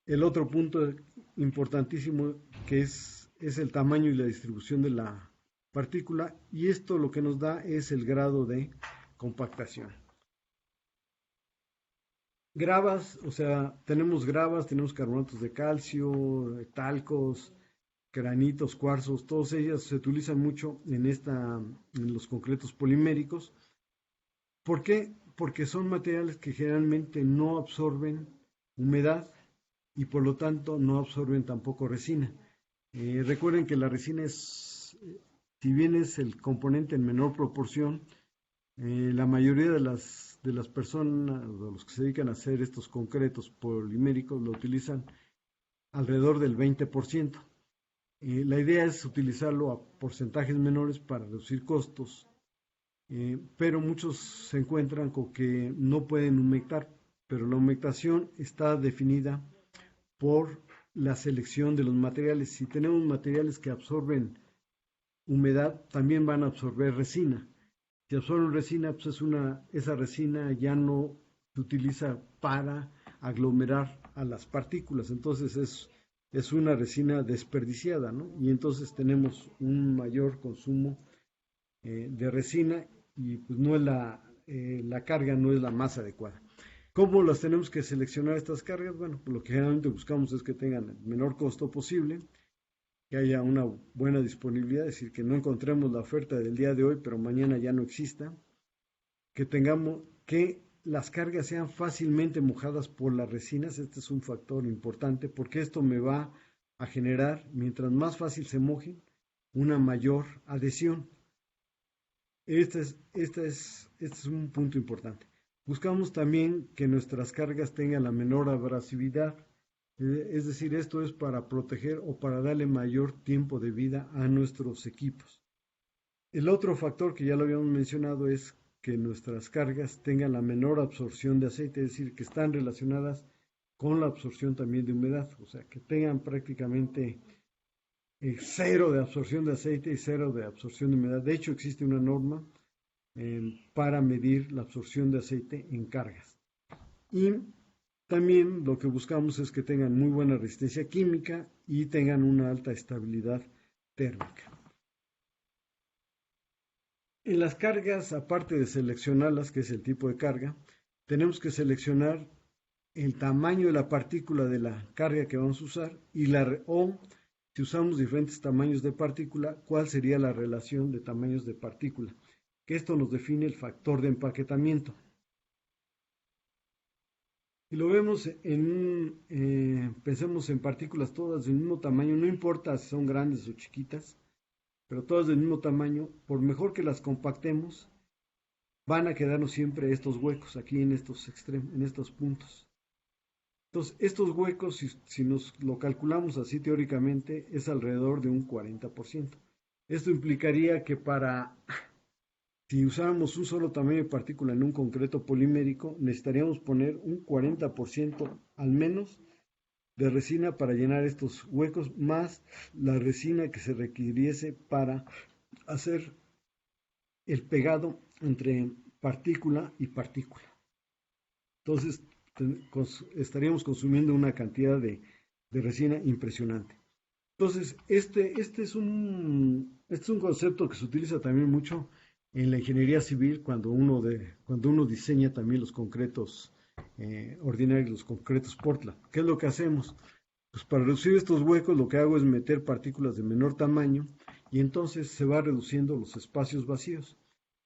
El otro punto importantísimo que es el tamaño y la distribución de la partícula, y esto lo que nos da es el grado de compactación. Gravas, o sea, tenemos gravas, tenemos carbonatos de calcio, talcos, granitos, cuarzos, todas ellas se utilizan mucho en los concretos poliméricos. ¿Por qué? Porque son materiales que generalmente no absorben humedad y por lo tanto no absorben tampoco resina. Recuerden que la resina si bien es el componente en menor proporción, la mayoría de las personas, de los que se dedican a hacer estos concretos poliméricos, lo utilizan alrededor del 20%. La idea es utilizarlo a porcentajes menores para reducir costos, pero muchos se encuentran con que no pueden humectar, pero la humectación está definida por la selección de los materiales. Si tenemos materiales que absorben humedad, también van a absorber resina. Si absorben resina, pues esa resina ya no se utiliza para aglomerar a las partículas, entonces es una resina desperdiciada, ¿no? Y entonces tenemos un mayor consumo de resina y pues no es la carga no es la más adecuada. ¿Cómo las tenemos que seleccionar estas cargas? Bueno, pues lo que generalmente buscamos es que tengan el menor costo posible, que haya una buena disponibilidad, es decir, que no encontremos la oferta del día de hoy, pero mañana ya no exista, que las cargas sean fácilmente mojadas por las resinas. Este es un factor importante porque esto me va a generar, mientras más fácil se mojen, una mayor adhesión. Este es un punto importante. Buscamos también que nuestras cargas tengan la menor abrasividad, es decir, esto es para proteger o para darle mayor tiempo de vida a nuestros equipos. El otro factor que ya lo habíamos mencionado es que nuestras cargas tengan la menor absorción de aceite, es decir, que están relacionadas con la absorción también de humedad, o sea, que tengan prácticamente cero de absorción de aceite y cero de absorción de humedad. De hecho, existe una norma para medir la absorción de aceite en cargas. Y también lo que buscamos es que tengan muy buena resistencia química y tengan una alta estabilidad térmica. En las cargas, aparte de seleccionarlas, que es el tipo de carga, tenemos que seleccionar el tamaño de la partícula de la carga que vamos a usar o si usamos diferentes tamaños de partícula, cuál sería la relación de tamaños de partícula, que esto nos define el factor de empaquetamiento. Y lo vemos pensemos en partículas todas del mismo tamaño, no importa si son grandes o chiquitas, pero todas del mismo tamaño, por mejor que las compactemos, van a quedarnos siempre estos huecos aquí en estos extremos, en estos puntos. Entonces, estos huecos, si nos lo calculamos así teóricamente, es alrededor de un 40%. Esto implicaría que si usáramos un solo tamaño de partícula en un concreto polimérico, necesitaríamos poner un 40% al menos de resina para llenar estos huecos, más la resina que se requiriese para hacer el pegado entre partícula y partícula. Entonces, estaríamos consumiendo una cantidad de resina impresionante. Entonces, este es un concepto que se utiliza también mucho en la ingeniería civil cuando uno diseña también los concretos ordinarios, los concretos Portland. ¿Qué es lo que hacemos? Pues para reducir estos huecos lo que hago es meter partículas de menor tamaño y entonces se va reduciendo los espacios vacíos.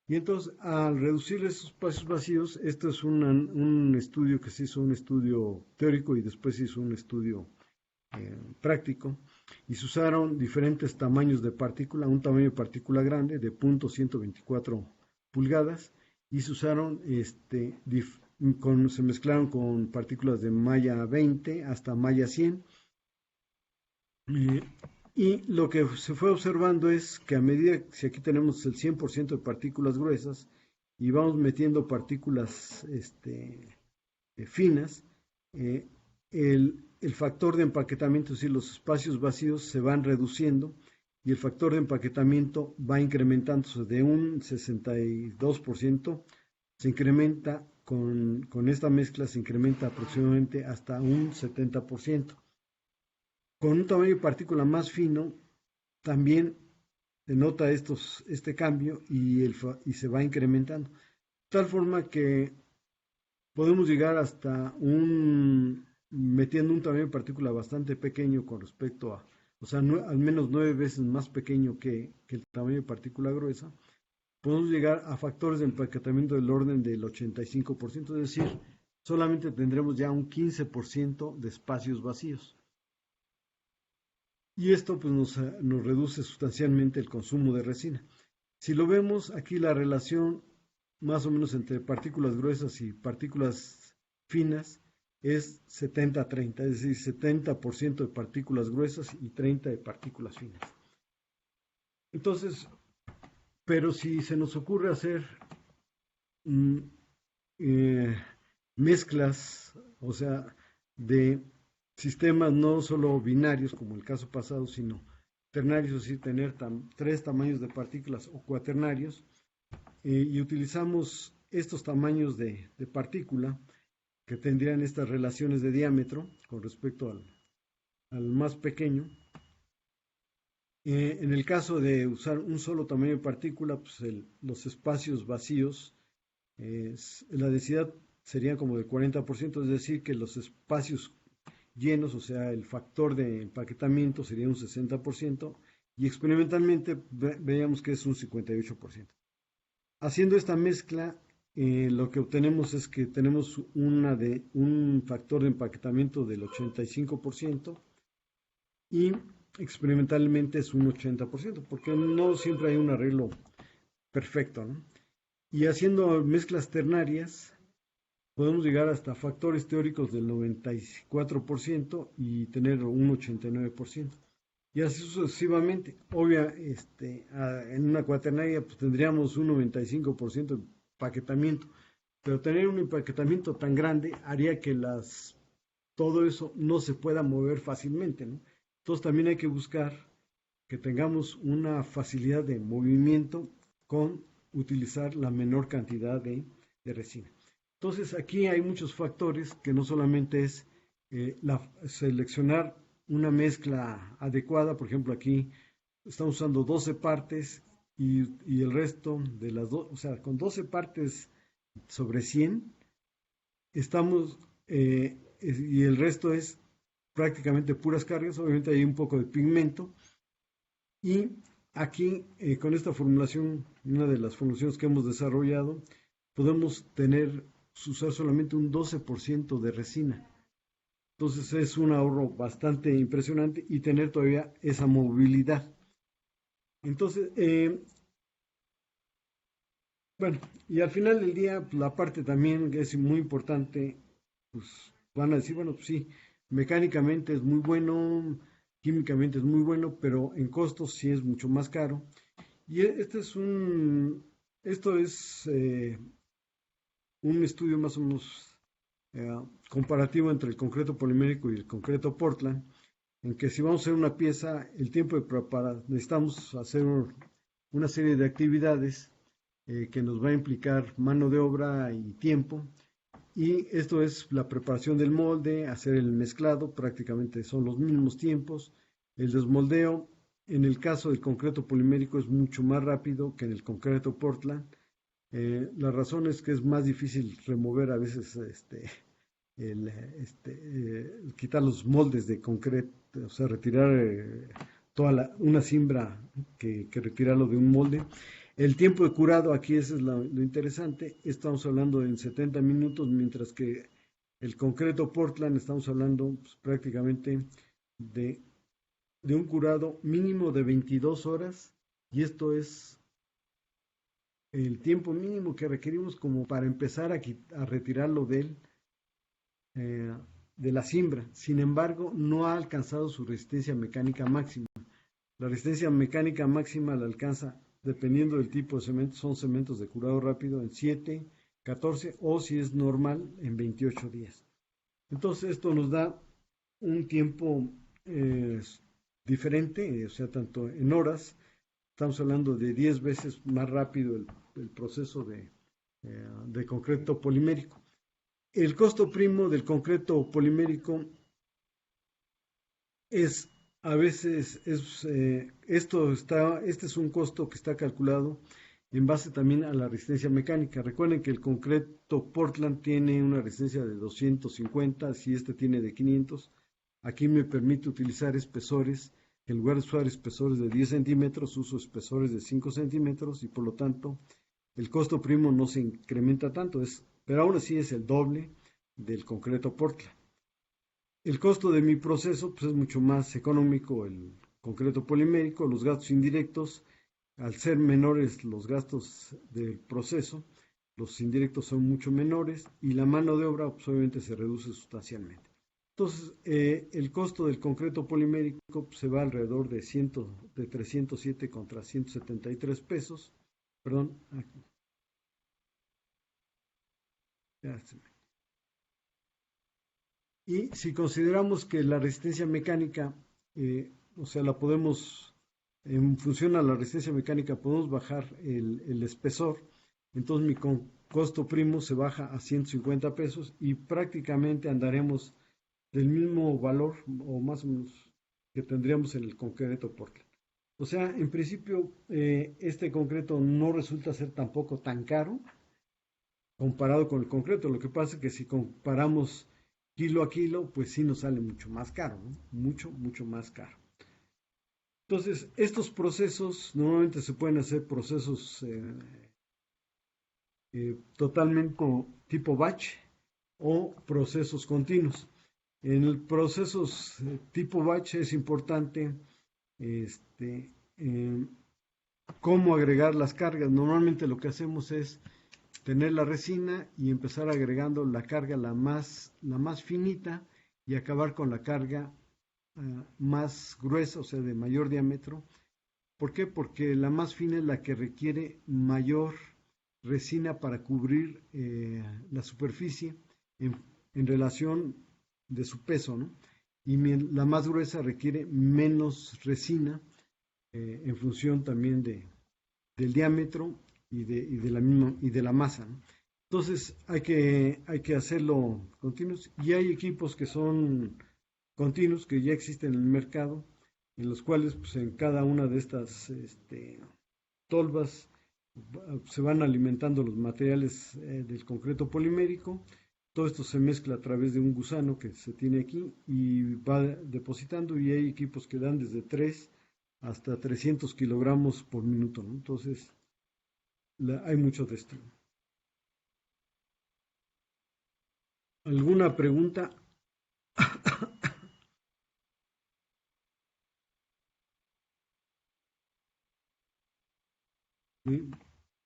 Y entonces al reducir esos espacios vacíos, esto es un estudio que se hizo, un estudio teórico y después se hizo un estudio práctico, y se usaron diferentes tamaños de partícula, un tamaño de partícula grande de 0.124 pulgadas y se usaron se mezclaron con partículas de malla 20 hasta malla 100 y lo que se fue observando es que a medida, si aquí tenemos el 100% de partículas gruesas y vamos metiendo partículas finas, el factor de empaquetamiento, es decir, los espacios vacíos se van reduciendo y el factor de empaquetamiento va incrementándose de un 62%, se incrementa con esta mezcla, se incrementa aproximadamente hasta un 70%. Con un tamaño de partícula más fino, también se nota este cambio y se va incrementando. De tal forma que podemos llegar hasta metiendo un tamaño de partícula bastante pequeño con respecto a, o sea, al menos 9 veces más pequeño que el tamaño de partícula gruesa, podemos llegar a factores de empaquetamiento del orden del 85%, es decir, solamente tendremos ya un 15% de espacios vacíos. Y esto pues nos reduce sustancialmente el consumo de resina. Si lo vemos aquí, la relación más o menos entre partículas gruesas y partículas finas es 70-30, es decir, 70% de partículas gruesas y 30% de partículas finas. Entonces, pero si se nos ocurre hacer mezclas, o sea, de sistemas no solo binarios como el caso pasado, sino ternarios, es decir, tener 3 tamaños de partículas o cuaternarios, y utilizamos estos tamaños de partícula que tendrían estas relaciones de diámetro con respecto al más pequeño. En el caso de usar un solo tamaño de partícula, pues los espacios vacíos, la densidad sería como del 40%, es decir, que los espacios llenos, o sea, el factor de empaquetamiento sería un 60%, y experimentalmente veíamos que es un 58%. Haciendo esta mezcla, lo que obtenemos es que tenemos un factor de empaquetamiento del 85% y experimentalmente es un 80%, porque no siempre hay un arreglo perfecto, ¿no? Y haciendo mezclas ternarias, podemos llegar hasta factores teóricos del 94% y tener un 89%. Y así sucesivamente. En una cuaternaria pues tendríamos un 95% de empaquetamiento, pero tener un empaquetamiento tan grande haría que todo eso no se pueda mover fácilmente, ¿no? Entonces también hay que buscar que tengamos una facilidad de movimiento con utilizar la menor cantidad de resina. Entonces aquí hay muchos factores que no solamente es seleccionar una mezcla adecuada. Por ejemplo, aquí estamos usando 12 partes y el resto de las dos, o sea, con 12 partes sobre 100 estamos, y el resto es prácticamente puras cargas. Obviamente hay un poco de pigmento, y aquí con esta formulación, una de las formulaciones que hemos desarrollado, podemos usar solamente un 12% de resina. Entonces es un ahorro bastante impresionante y tener todavía esa movilidad. Entonces, bueno, y al final del día, pues, la parte también que es muy importante, pues van a decir, bueno, pues sí, mecánicamente es muy bueno, químicamente es muy bueno, pero en costos sí es mucho más caro. Y esto es un estudio más o menos comparativo entre el concreto polimérico y el concreto Portland, en que si vamos a hacer una pieza, el tiempo necesitamos hacer una serie de actividades que nos va a implicar mano de obra y tiempo, y esto es la preparación del molde, hacer el mezclado, prácticamente son los mismos tiempos, el desmoldeo. En el caso del concreto polimérico es mucho más rápido que en el concreto Portland. La razón es que es más difícil remover a veces quitar los moldes de concreto, o sea, retirar una cimbra que retirarlo de un molde. El tiempo de curado, aquí eso es lo interesante, estamos hablando en 70 minutos, mientras que el concreto Portland estamos hablando pues, prácticamente de un curado mínimo de 22 horas, y esto es el tiempo mínimo que requerimos como para empezar a retirarlo de la cimbra. Sin embargo, no ha alcanzado su resistencia mecánica máxima. La resistencia mecánica máxima la alcanza dependiendo del tipo de cemento, son cementos de curado rápido en 7, 14 o si es normal en 28 días. Entonces esto nos da un tiempo diferente, o sea, tanto en horas, estamos hablando de 10 veces más rápido el proceso de concreto polimérico. El costo primo del concreto polimérico es a veces, este es un costo que está calculado en base también a la resistencia mecánica. Recuerden que el concreto Portland tiene una resistencia de 250, si este tiene de 500. Aquí me permite utilizar espesores, en lugar de usar espesores de 10 centímetros, uso espesores de 5 centímetros y por lo tanto el costo primo no se incrementa tanto, pero aún así es el doble del concreto Portland. El costo de mi proceso pues, es mucho más económico el concreto polimérico, los gastos indirectos, al ser menores los gastos del proceso, los indirectos son mucho menores y la mano de obra pues, obviamente se reduce sustancialmente. Entonces, el costo del concreto polimérico pues, se va alrededor de 307 contra 173 pesos. Perdón. Y si consideramos que la resistencia mecánica, o sea, la podemos, en función a la resistencia mecánica, podemos bajar el espesor, entonces mi costo primo se baja a 150 pesos y prácticamente andaremos del mismo valor o más o menos que tendríamos en el concreto Portland. O sea, en principio, este concreto no resulta ser tampoco tan caro comparado con el concreto. Lo que pasa es que si comparamos kilo a kilo, pues sí nos sale mucho más caro, ¿no? Mucho más caro. Entonces, estos procesos normalmente se pueden hacer procesos totalmente tipo batch o procesos continuos. En el procesos tipo batch es importante cómo agregar las cargas. Normalmente lo que hacemos es tener la resina y empezar agregando la carga la más finita y acabar con la carga más gruesa, o sea, de mayor diámetro. ¿Por qué? Porque la más fina es la que requiere mayor resina para cubrir la superficie en relación de su peso, ¿no? Y la más gruesa requiere menos resina en función también del diámetro y de la masa, ¿no? Entonces hay que hacerlo continuos y hay equipos que son continuos que ya existen en el mercado, en los cuales pues, en cada una de estas tolvas se van alimentando los materiales del concreto polimérico. Todo esto se mezcla a través de un gusano que se tiene aquí y va depositando y hay equipos que dan desde 3 hasta 300 kilogramos por minuto, ¿no? Entonces hay mucho de esto. ¿Alguna pregunta? ¿Sí?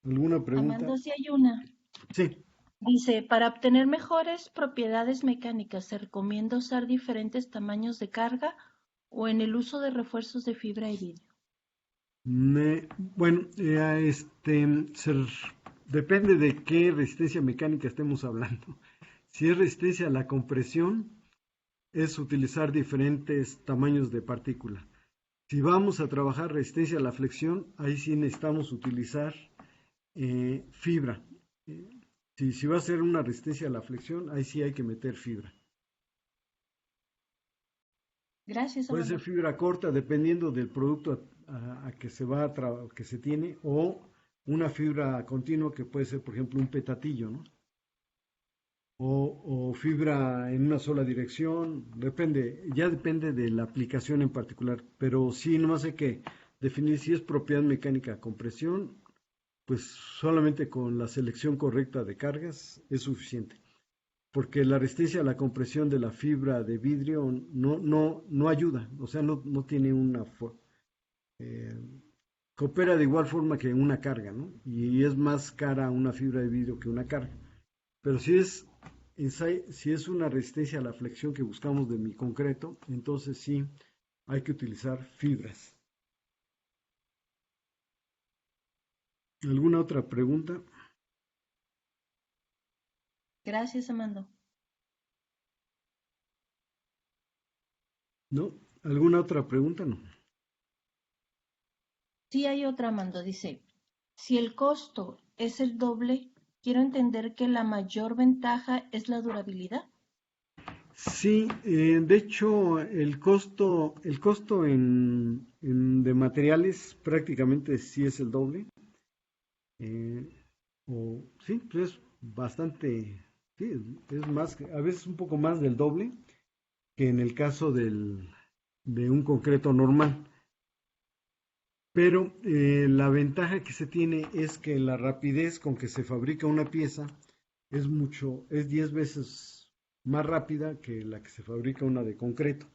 ¿Alguna pregunta? Amanda, sí hay una. Sí. Dice, para obtener mejores propiedades mecánicas, ¿se recomienda usar diferentes tamaños de carga o en el uso de refuerzos de fibra y vidrio? Bueno, depende de qué resistencia mecánica estemos hablando. Si es resistencia a la compresión, es utilizar diferentes tamaños de partícula. Si vamos a trabajar resistencia a la flexión, ahí sí necesitamos utilizar fibra. Si va a ser una resistencia a la flexión, ahí sí hay que meter fibra. Gracias, Puede Amanda. ser fibra corta dependiendo del producto a que se va que se tiene o una fibra continua que puede ser, por ejemplo, un petatillo, ¿no? O fibra en una sola dirección, ya depende de la aplicación en particular, pero sí, nomás hay que definir si es propiedad mecánica compresión, pues solamente con la selección correcta de cargas es suficiente, porque la resistencia a la compresión de la fibra de vidrio no ayuda, o sea, no tiene coopera de igual forma que una carga, ¿no? Y es más cara una fibra de vidrio que una carga. Pero si es una resistencia a la flexión que buscamos de mi concreto, entonces sí hay que utilizar fibras. ¿Alguna otra pregunta? Gracias, Amando. ¿No? ¿Alguna otra pregunta? No. Sí hay otra, Amando. Dice, si el costo es el doble, quiero entender que la mayor ventaja es la durabilidad. Sí, de hecho, el costo de materiales prácticamente sí es el doble. eh, sí, pues es bastante, sí, es más, a veces un poco más del doble que en el caso de un concreto normal. Pero la ventaja que se tiene es que la rapidez con que se fabrica una pieza es 10 veces más rápida que la que se fabrica una de concreto.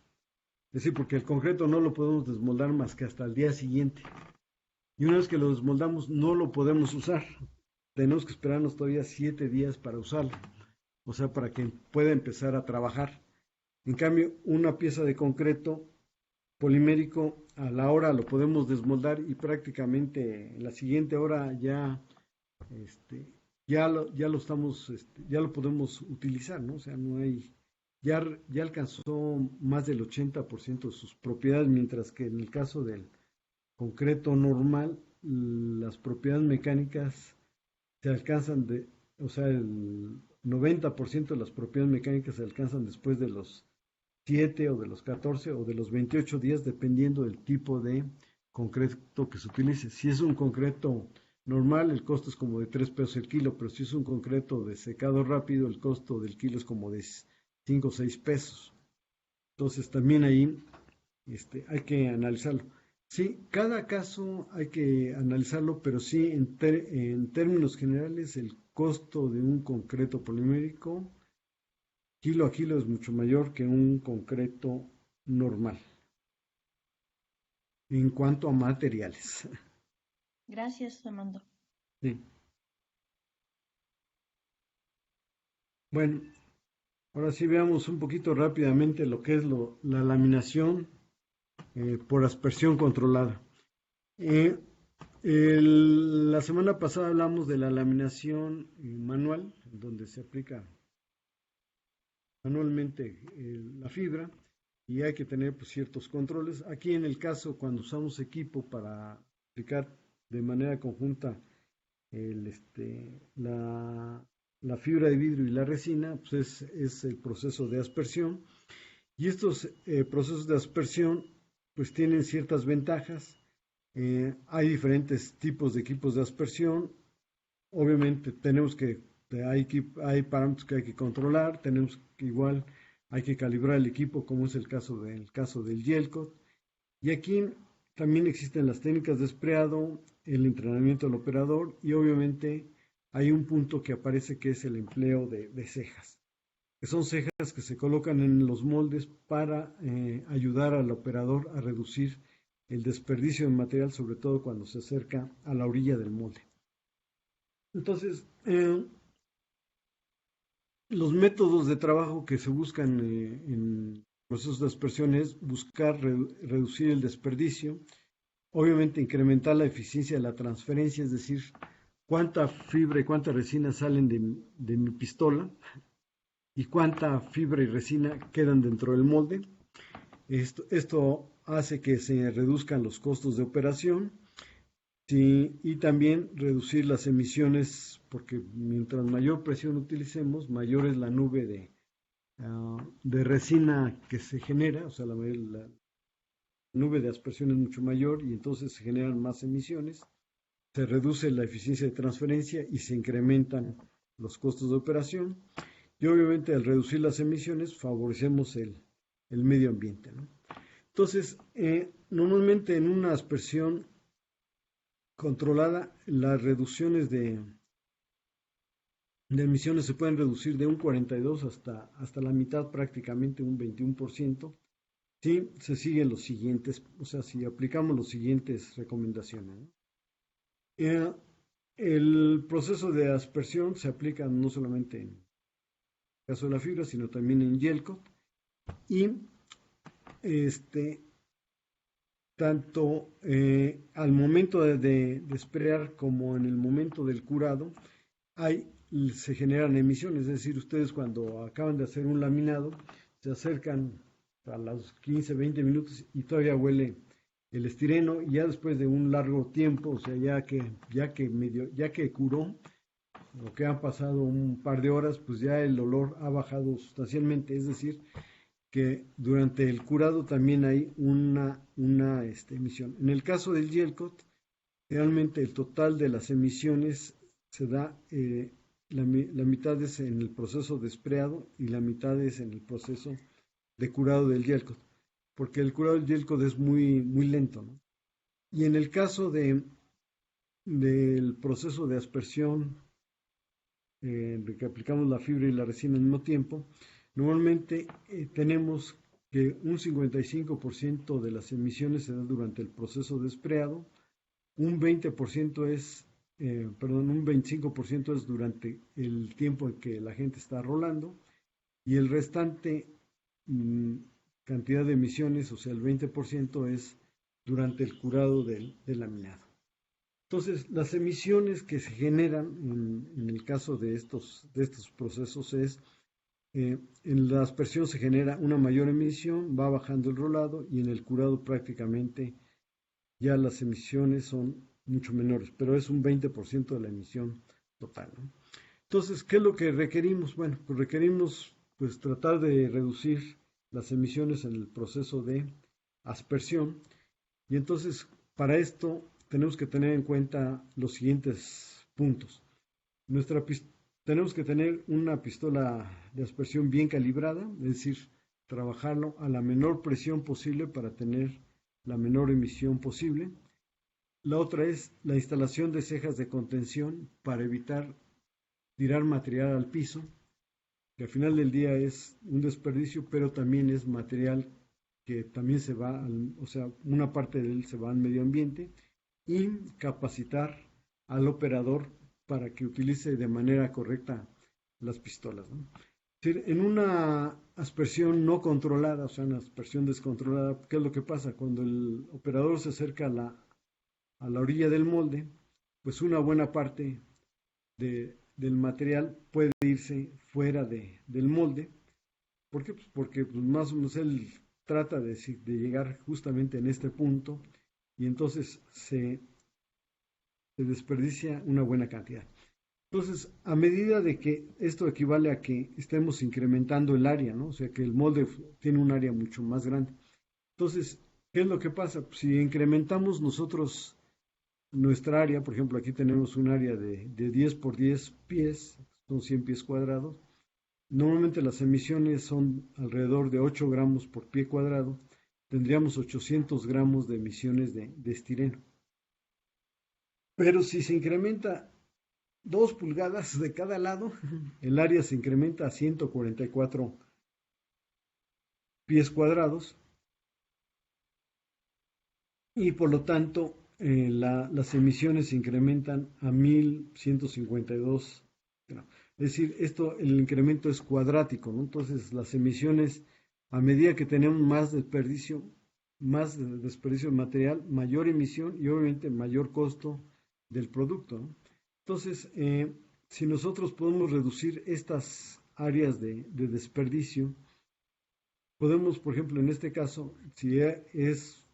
Es decir, porque el concreto no lo podemos desmoldar más que hasta el día siguiente. Y una vez que lo desmoldamos, no lo podemos usar. Tenemos que esperarnos todavía 7 días para usarlo. O sea, para que pueda empezar a trabajar. En cambio, una pieza de concreto polimérico a la hora lo podemos desmoldar y prácticamente en la siguiente hora este, ya lo estamos, ya lo podemos utilizar, ¿no? O sea, no hay, ya alcanzó más del 80% de sus propiedades, mientras que en el caso del concreto normal, las propiedades mecánicas se alcanzan o sea, el 90% de las propiedades mecánicas se alcanzan después de los 7 o de los 14 o de los 28 días, dependiendo del tipo de concreto que se utilice. Si es un concreto normal, el costo es como de 3 pesos el kilo, pero si es un concreto de secado rápido, el costo del kilo es como de 5 o 6 pesos. Entonces también ahí hay que analizarlo. Sí, cada caso hay que analizarlo, pero sí en términos generales el costo de un concreto polimérico kilo a kilo es mucho mayor que un concreto normal en cuanto a materiales. Gracias, Amando. Sí. Bueno, ahora sí veamos un poquito rápidamente lo que es la laminación por aspersión controlada. Eh, la semana pasada hablamos de la laminación manual, donde se aplica manualmente la fibra y hay que tener pues, ciertos controles. Aquí en el caso, cuando usamos equipo para aplicar de manera conjunta el, la fibra de vidrio y la resina, pues es el proceso de aspersión. Y estos procesos de aspersión pues tienen ciertas ventajas. Hay diferentes tipos de equipos de aspersión. Obviamente tenemos hay parámetros que hay que controlar, tenemos que igual hay que calibrar el equipo, como es el caso del Yelcot. Y aquí también existen las técnicas de espreado, el entrenamiento del operador y obviamente hay un punto que aparece que es el empleo de cejas, que son cejas que se colocan en los moldes para ayudar al operador a reducir el desperdicio de material, sobre todo cuando se acerca a la orilla del molde. Entonces, los métodos de trabajo que se buscan en procesos de aspersión es buscar reducir el desperdicio, obviamente incrementar la eficiencia de la transferencia, es decir, cuánta fibra y cuánta resina salen de mi pistola y cuánta fibra y resina quedan dentro del molde. Esto hace que se reduzcan los costos de operación. Sí, y también reducir las emisiones, porque mientras mayor presión utilicemos, mayor es la nube de resina que se genera, o sea, la nube de aspersión es mucho mayor y entonces se generan más emisiones, se reduce la eficiencia de transferencia y se incrementan los costos de operación. Y obviamente al reducir las emisiones favorecemos el medio ambiente, ¿no? Entonces, normalmente en una aspersión controlada, las reducciones de emisiones se pueden reducir de un 42 hasta la mitad, prácticamente un 21%, si se siguen los siguientes, o sea, si aplicamos las siguientes recomendaciones, ¿no? El proceso de aspersión se aplica no solamente en el caso de la fibra, sino también en Yelcot. Y este, tanto al momento de sprayar como en el momento del curado, se generan emisiones. Es decir, ustedes cuando acaban de hacer un laminado, se acercan a los 15, 20 minutos y todavía huele el estireno, y ya después de un largo tiempo, o sea, ya que curó, o que han pasado un par de horas, pues ya el olor ha bajado sustancialmente. Es decir, que durante el curado también hay una emisión. En el caso del gel coat, realmente el total de las emisiones se da, la mitad es en el proceso de sprayado y la mitad es en el proceso de curado del gel coat, porque el curado del gel coat es muy, muy lento, ¿no? Y en el caso del proceso de aspersión, de que aplicamos la fibra y la resina al mismo tiempo, normalmente tenemos que un 55% de las emisiones se da durante el proceso de sprayado, un 20% un 25% es durante el tiempo en que la gente está rolando, y el restante cantidad de emisiones, o sea, el 20% es durante el curado del laminado. Entonces, las emisiones que se generan en el caso de estos procesos es, en la aspersión se genera una mayor emisión, va bajando el rolado, y en el curado prácticamente ya las emisiones son mucho menores, pero es un 20% de la emisión total, ¿no? Entonces, ¿qué es lo que requerimos? Bueno, pues requerimos pues tratar de reducir las emisiones en el proceso de aspersión, y entonces para esto tenemos que tener en cuenta los siguientes puntos. Tenemos que tener una pistola de aspersión bien calibrada, es decir, trabajarlo a la menor presión posible para tener la menor emisión posible. La otra es la instalación de cejas de contención para evitar tirar material al piso, que al final del día es un desperdicio, pero también es material que también o sea, una parte de él se va al medio ambiente, y capacitar al operador para que utilice de manera correcta las pistolas, ¿no? Es decir, en una aspersión no controlada, o sea, una aspersión descontrolada, ¿qué es lo que pasa? Cuando el operador se acerca a la orilla del molde, pues una buena parte del material puede irse fuera del molde. ¿Por qué? Pues porque pues, más o menos él trata de llegar justamente en este punto, y entonces se desperdicia una buena cantidad. Entonces, a medida de que esto equivale a que estemos incrementando el área, ¿no? O sea, que el molde tiene un área mucho más grande. Entonces, ¿qué es lo que pasa? Pues, si incrementamos nosotros nuestra área, por ejemplo, aquí tenemos un área de 10 por 10 pies, son 100 pies cuadrados. Normalmente las emisiones son alrededor de 8 gramos por pie cuadrado. Tendríamos 800 gramos de emisiones de estireno. Pero si se incrementa 2 pulgadas de cada lado, el área se incrementa a 144 pies cuadrados, y por lo tanto las emisiones se incrementan a 1152. Es decir, el incremento es cuadrático, ¿no? Entonces las emisiones, a medida que tenemos más desperdicio de material, mayor emisión y obviamente mayor costo del producto, ¿no? Entonces, si nosotros podemos reducir estas áreas de desperdicio, podemos, por ejemplo, en este caso, si es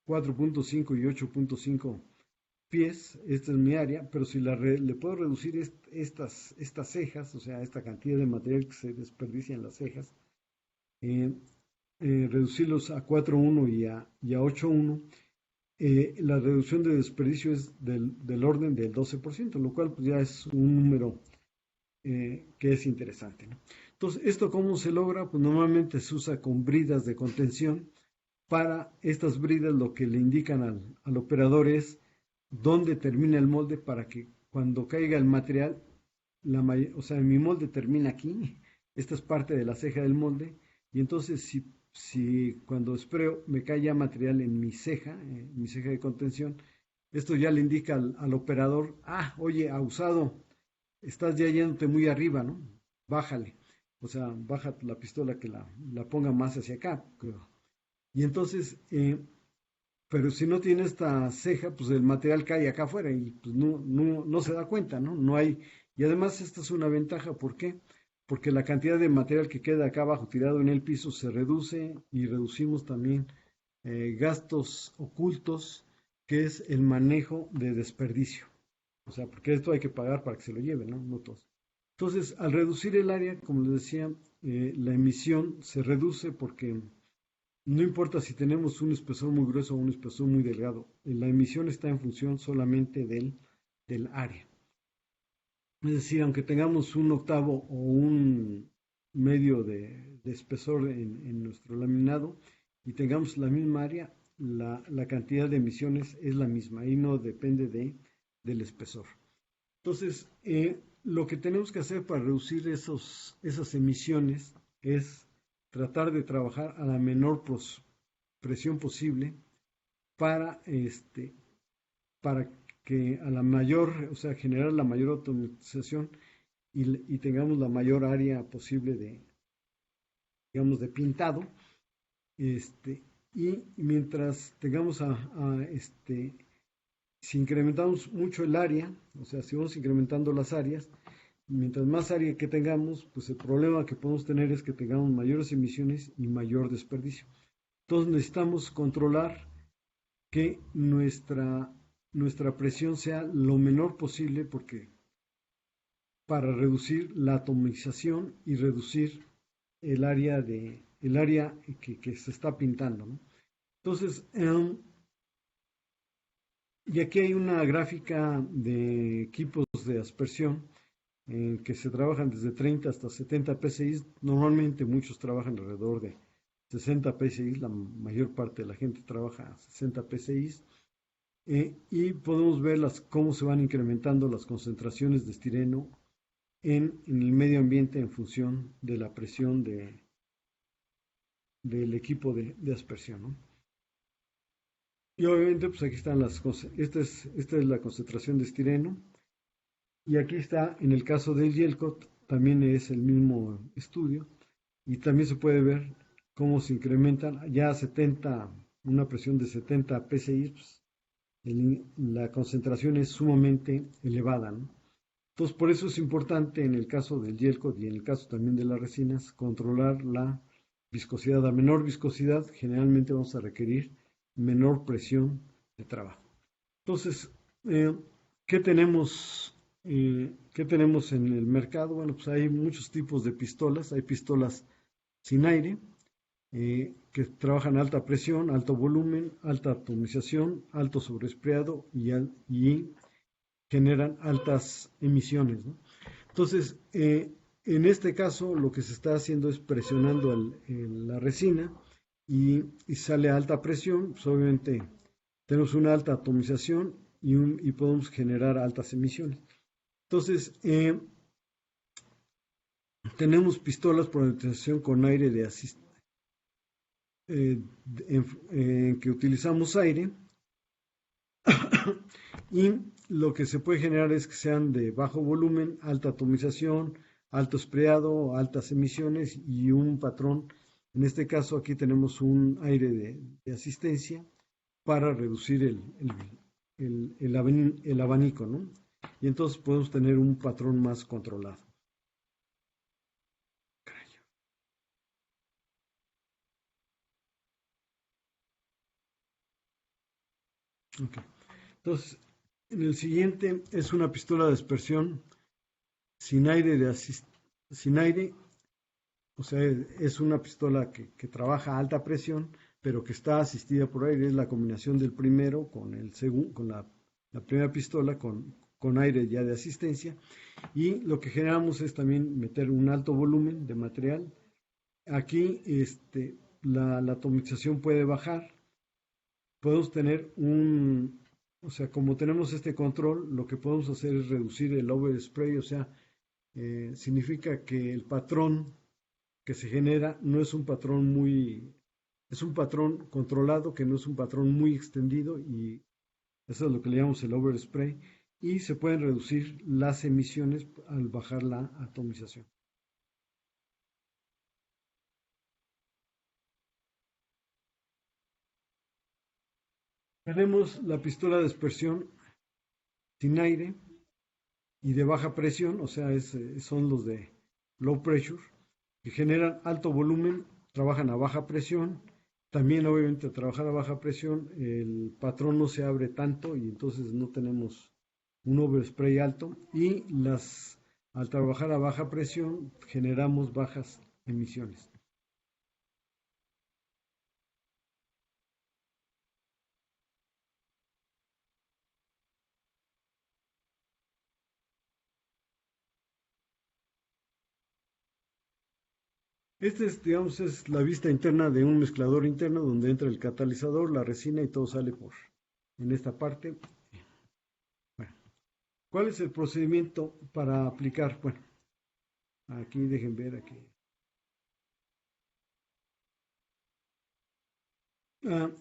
4.5 y 8.5 pies, esta es mi área, pero si le puedo reducir estas cejas, o sea, esta cantidad de material que se desperdicia en las cejas, reducirlos a 4.1 y a 8.1, la reducción de desperdicio es del orden del 12%, lo cual pues, ya es un número que es interesante, ¿no? Entonces, ¿esto cómo se logra? Pues normalmente se usa con bridas de contención. Para estas bridas lo que le indican al operador es dónde termina el molde, para que cuando caiga el material, o sea, mi molde termina aquí, esta es parte de la ceja del molde, y entonces si cuando sprayo me cae ya material en mi ceja de contención, esto ya le indica al operador, oye, abusado, estás ya yéndote muy arriba, ¿no? Bájale, o sea, baja la pistola, que la ponga más hacia acá. Y entonces pero si no tiene esta ceja, pues el material cae acá afuera y pues no se da cuenta, ¿no? No hay, y además esta es una ventaja, ¿por qué? Porque la cantidad de material que queda acá abajo tirado en el piso se reduce y reducimos también gastos ocultos, que es el manejo de desperdicio. O sea, porque esto hay que pagar para que se lo lleven, ¿no? No todos. Entonces, al reducir el área, como les decía, la emisión se reduce porque no importa si tenemos un espesor muy grueso o un espesor muy delgado, la emisión está en función solamente del área. Es decir, aunque tengamos un octavo o un medio de espesor en nuestro laminado y tengamos la misma área, la cantidad de emisiones es la misma. Ahí no depende del espesor. Entonces, lo que tenemos que hacer para reducir esas emisiones es tratar de trabajar a la menor presión posible para, para que a la mayor, o sea, generar la mayor automatización y tengamos la mayor área posible digamos, de pintado, y mientras tengamos si incrementamos mucho el área, o sea, si vamos incrementando las áreas, mientras más área que tengamos, pues el problema que podemos tener es que tengamos mayores emisiones y mayor desperdicio. Entonces necesitamos controlar que nuestra presión sea lo menor posible porque para reducir la atomización y reducir el área que se está pintando, ¿no? Entonces, y aquí hay una gráfica de equipos de aspersión que se trabajan desde 30 hasta 70 PSI. Normalmente muchos trabajan alrededor de 60 PSI, la mayor parte de la gente trabaja a 60 PSI. Y podemos ver cómo se van incrementando las concentraciones de estireno en el medio ambiente en función de la presión del equipo de aspersión, ¿no? Y obviamente, pues aquí están esta es la concentración de estireno. Y aquí está, en el caso del Yelcot, también es el mismo estudio. Y también se puede ver cómo se incrementan ya a 70, una presión de 70 PSI, pues, la concentración es sumamente elevada, ¿no? Entonces, por eso es importante en el caso del Yelcot y en el caso también de las resinas, controlar la viscosidad. A menor viscosidad, generalmente vamos a requerir menor presión de trabajo. Entonces, eh, ¿qué tenemos, ¿qué tenemos en el mercado? Bueno, pues hay muchos tipos de pistolas. Hay pistolas sin aire, que trabajan a alta presión, alto volumen, alta atomización, alto sobrespreado y generan altas emisiones, ¿no? Entonces, en este caso, lo que se está haciendo es presionando la resina y sale a alta presión, pues obviamente tenemos una alta atomización y podemos generar altas emisiones. Entonces, tenemos pistolas por utilización con aire de en que utilizamos aire y lo que se puede generar es que sean de bajo volumen, alta atomización, alto espreado, altas emisiones y un patrón. En este caso aquí tenemos un aire de asistencia para reducir el abanico, ¿no? Y entonces podemos tener un patrón más controlado. Okay. Entonces, en el siguiente es una pistola de dispersión sin aire, sin aire, o sea, es una pistola que trabaja a alta presión, pero que está asistida por aire. Es la combinación del primero con el segundo, con la primera pistola con aire ya de asistencia. Y lo que generamos es también meter un alto volumen de material. Aquí la atomización puede bajar. Podemos tener o sea, como tenemos este control, lo que podemos hacer es reducir el overspray, o sea, significa que el patrón que se genera no es un patrón es un patrón controlado, que no es un patrón muy extendido, y eso es lo que le llamamos el overspray, y se pueden reducir las emisiones al bajar la atomización. Tenemos la pistola de aspersión sin aire y de baja presión, o sea, son los de low pressure, que generan alto volumen, trabajan a baja presión. También, obviamente, al trabajar a baja presión, el patrón no se abre tanto y entonces no tenemos un overspray alto. Y al trabajar a baja presión, generamos bajas emisiones. Digamos, es la vista interna de un mezclador interno donde entra el catalizador, la resina y todo sale en esta parte. Bueno, ¿cuál es el procedimiento para aplicar? Bueno, aquí dejen ver aquí.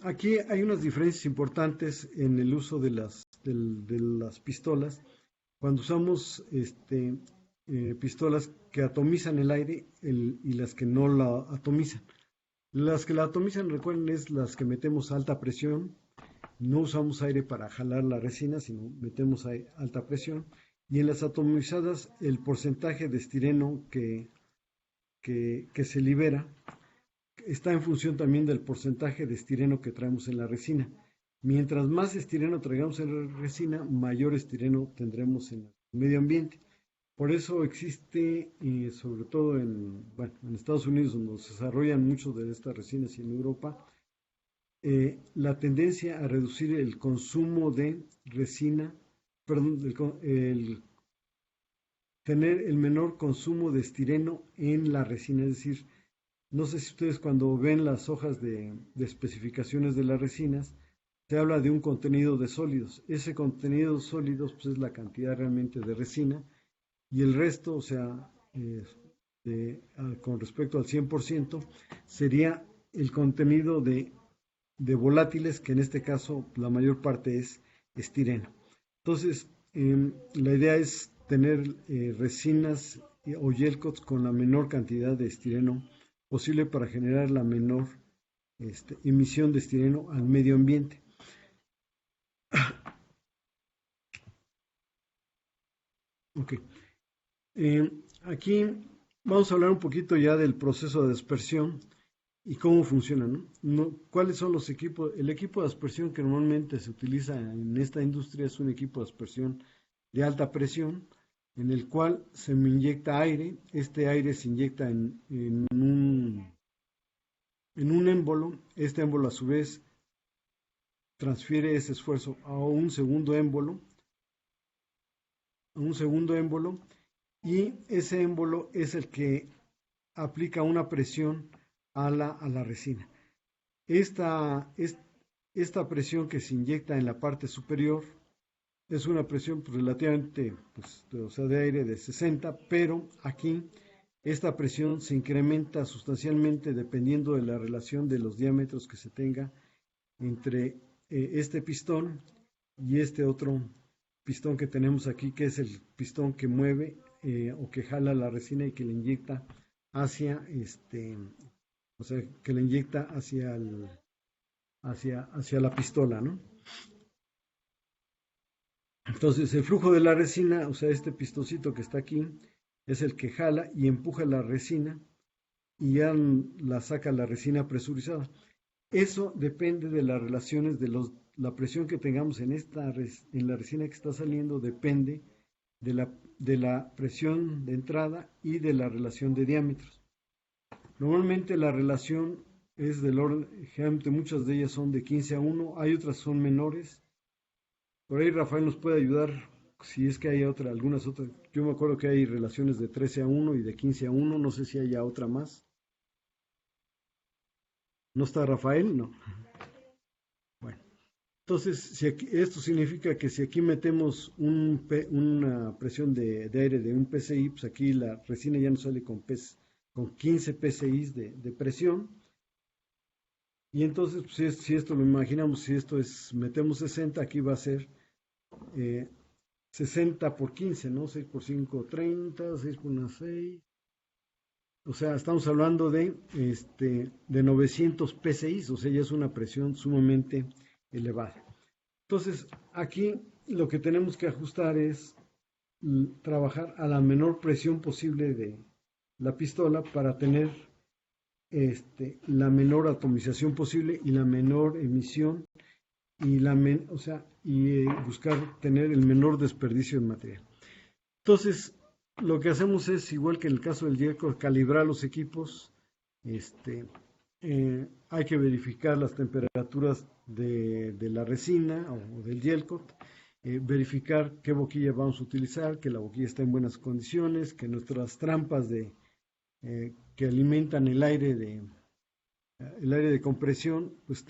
Aquí hay unas diferencias importantes en el uso de las pistolas. Cuando usamos pistolas que atomizan el aire y las que no la atomizan. Las que la atomizan, recuerden, es las que metemos a alta presión. No usamos aire para jalar la resina, sino metemos a alta presión. Y en las atomizadas, el porcentaje de estireno que se libera está en función también del porcentaje de estireno que traemos en la resina. Mientras más estireno traigamos en la resina, mayor estireno tendremos en el medio ambiente. Por eso existe, sobre todo en Estados Unidos, donde se desarrollan muchas de estas resinas, y en Europa, la tendencia a reducir el consumo de resina, perdón, tener el menor consumo de estireno en la resina. Es decir, no sé si ustedes cuando ven las hojas de especificaciones de las resinas, se habla de un contenido de sólidos. Ese contenido de sólidos pues, es la cantidad realmente de resina. Y el resto, o sea, con respecto al 100%, sería el contenido de volátiles, que en este caso la mayor parte es estireno. Entonces, la idea es tener resinas o gel coats con la menor cantidad de estireno posible para generar la menor emisión de estireno al medio ambiente. Ok. Aquí vamos a hablar un poquito ya del proceso de dispersión y cómo funciona, ¿no? ¿Cuáles son los equipos? El equipo de aspersión que normalmente se utiliza en esta industria es un equipo de aspersión de alta presión, en el cual se me inyecta aire. Este aire se inyecta en un émbolo. Este émbolo a su vez transfiere ese esfuerzo a un segundo émbolo, y ese émbolo es el que aplica una presión a la resina. Esta presión que se inyecta en la parte superior es una presión relativamente, de aire de 60, pero aquí esta presión se incrementa sustancialmente dependiendo de la relación de los diámetros que se tenga entre este pistón y este otro pistón que tenemos aquí, que es el pistón que mueve o que jala la resina y que le inyecta hacia que le inyecta hacia la pistola, ¿no? Entonces el flujo de la resina, o sea, este pistoncito que está aquí, es el que jala y empuja la resina y ya la saca la resina presurizada. Eso depende de las relaciones la presión que tengamos en la resina que está saliendo, depende de la presión de entrada y de la relación de diámetros. Normalmente la relación es del orden, generalmente muchas de ellas son de 15:1, hay otras son menores. Por ahí Rafael nos puede ayudar si es que hay algunas otras. Yo me acuerdo que hay relaciones de 13:1 y de 15:1, no sé si haya otra más. ¿No está Rafael? No. Bueno, entonces esto significa que si aquí metemos una presión de aire de un PSI, pues aquí la resina ya nos sale con 15 PSI de presión. Y entonces, pues, si esto lo imaginamos, si esto metemos 60, aquí va a ser 60 por 15, ¿no? 6 por 5, 30, 6 por 1, 6. O sea, estamos hablando de 900 PSI, o sea, ya es una presión sumamente elevada. Entonces, aquí lo que tenemos que ajustar es trabajar a la menor presión posible de la pistola para tener la menor atomización posible y la menor emisión y buscar tener el menor desperdicio de material. Entonces, lo que hacemos es, igual que en el caso del Yelcot, calibrar los equipos. Hay que verificar las temperaturas de la resina o del Yelcot, verificar qué boquilla vamos a utilizar, que la boquilla está en buenas condiciones, que nuestras trampas que alimentan el aire de compresión pues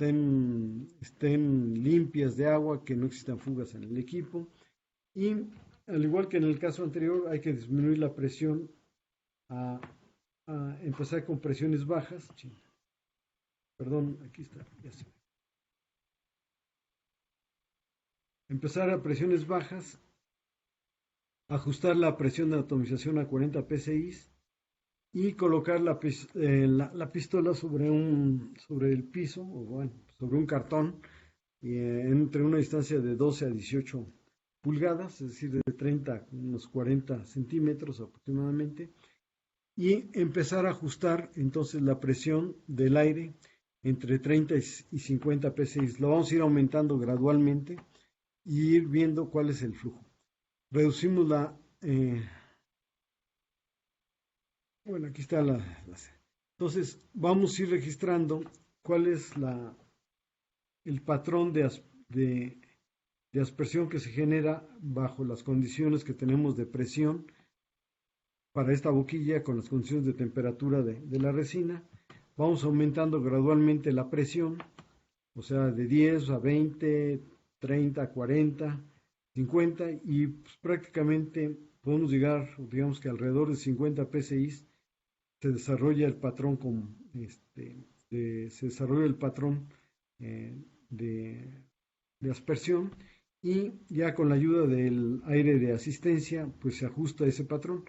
estén limpias de agua, que no existan fugas en el equipo. Y al igual que en el caso anterior, hay que disminuir la presión a empezar con presiones bajas. Perdón, aquí está, ya se ve. Empezar a presiones bajas, ajustar la presión de atomización a 40 psi y colocar la pistola sobre el piso, o bueno, sobre un cartón, entre una distancia de 12 a 18 pulgadas, es decir, de 30 a unos 40 centímetros aproximadamente, y empezar a ajustar entonces la presión del aire entre 30 y 50 psi. Lo vamos a ir aumentando gradualmente y ir viendo cuál es el flujo. Reducimos bueno, aquí está entonces vamos a ir registrando cuál es el patrón de aspersión que se genera bajo las condiciones que tenemos de presión para esta boquilla con las condiciones de temperatura de la resina. Vamos aumentando gradualmente la presión, o sea, de 10 a 20, 30, 40, 50, y pues, prácticamente podemos llegar, digamos que alrededor de 50 psi se desarrolla el patrón de aspersión, y ya con la ayuda del aire de asistencia pues se ajusta ese patrón.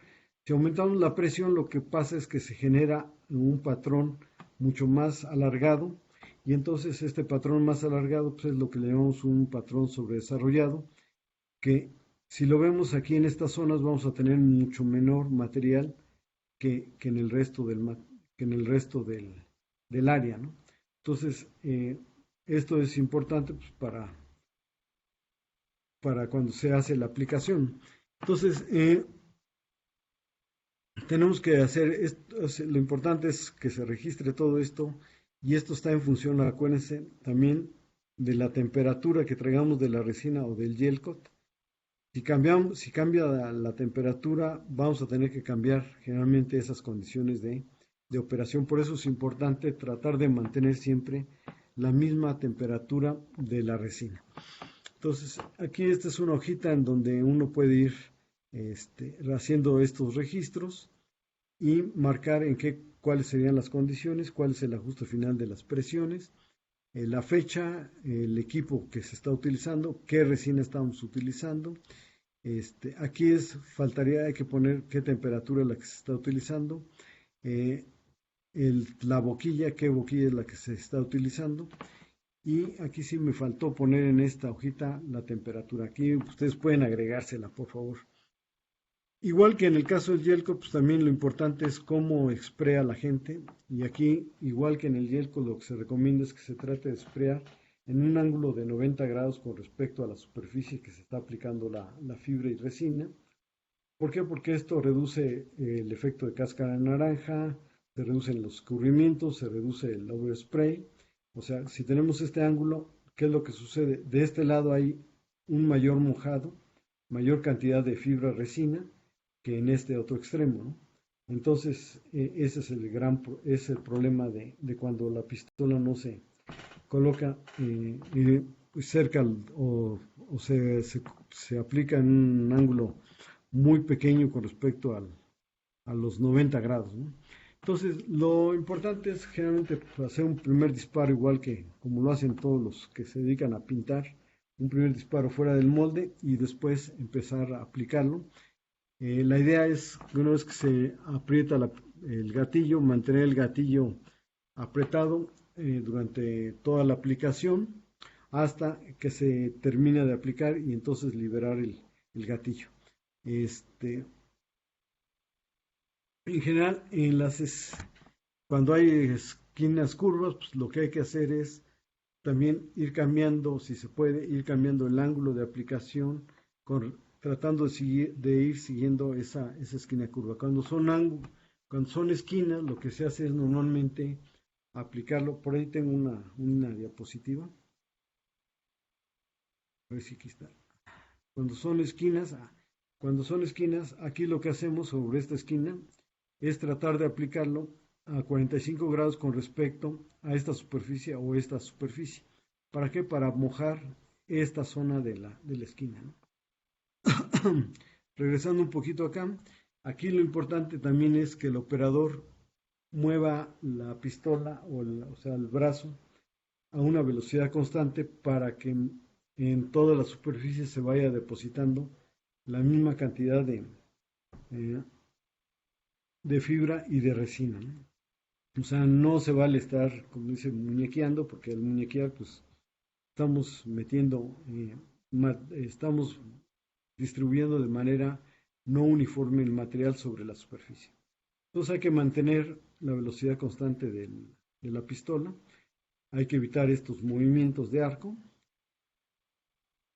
Si aumentamos la presión, lo que pasa es que se genera un patrón mucho más alargado, y entonces este patrón más alargado pues es lo que le llamamos un patrón sobredesarrollado, que si lo vemos aquí en estas zonas vamos a tener mucho menor material que en el resto del área, ¿no? Entonces, esto es importante pues, para cuando se hace la aplicación. Entonces, tenemos que hacer esto, lo importante es que se registre todo esto, y esto está en función, acuérdense, también de la temperatura que traigamos de la resina o del Yelcot. Si cambia la temperatura, vamos a tener que cambiar generalmente esas condiciones de operación. Por eso es importante tratar de mantener siempre la misma temperatura de la resina. Entonces, aquí esta es una hojita en donde uno puede ir haciendo estos registros y marcar cuáles serían las condiciones, cuál es el ajuste final de las presiones, la fecha, el equipo que se está utilizando, qué resina estamos utilizando. Aquí hay que poner qué temperatura es la que se está utilizando, la boquilla, qué boquilla es la que se está utilizando, y aquí sí me faltó poner en esta hojita la temperatura. Aquí ustedes pueden agregársela, por favor. Igual que en el caso del Yelcot, pues también lo importante es cómo exprea la gente, y aquí, igual que en el Yelcot, lo que se recomienda es que se trate de exprear en un ángulo de 90 grados con respecto a la superficie que se está aplicando la fibra y resina. ¿Por qué? Porque esto reduce el efecto de cáscara de naranja, se reducen los escurrimientos, se reduce el overspray. O sea, si tenemos este ángulo, ¿qué es lo que sucede? De este lado hay un mayor mojado, mayor cantidad de fibra resina que en este otro extremo, ¿no? Entonces, ese es el problema de cuando la pistola no se coloca cerca o se aplica en un ángulo muy pequeño con respecto a los 90 grados, ¿no? Entonces, lo importante es generalmente hacer un primer disparo, igual que como lo hacen todos los que se dedican a pintar, un primer disparo fuera del molde y después empezar a aplicarlo. La idea es, una vez que se aprieta el gatillo, mantener el gatillo apretado durante toda la aplicación, hasta que se termina de aplicar y entonces liberar el gatillo. En general, cuando hay esquinas curvas, pues lo que hay que hacer es también ir cambiando, si se puede, ir cambiando el ángulo de aplicación, tratando de ir siguiendo esa esquina curva. Cuando son esquinas, lo que se hace es normalmente aplicarlo. Por ahí tengo una diapositiva. A ver si aquí está. Cuando son esquinas, aquí lo que hacemos sobre esta esquina es tratar de aplicarlo a 45 grados con respecto a esta superficie o esta superficie. ¿Para qué? Para mojar esta zona de la esquina, ¿no? Regresando un poquito acá, aquí lo importante también es que el operador mueva la pistola o sea, el brazo a una velocidad constante para que en toda la superficie se vaya depositando la misma cantidad de fibra y de resina, ¿no? O sea, no se vale estar, como dice, muñequeando, porque al muñequear, pues, estamos estamos distribuyendo de manera no uniforme el material sobre la superficie. Entonces hay que mantener la velocidad constante de la pistola, hay que evitar estos movimientos de arco,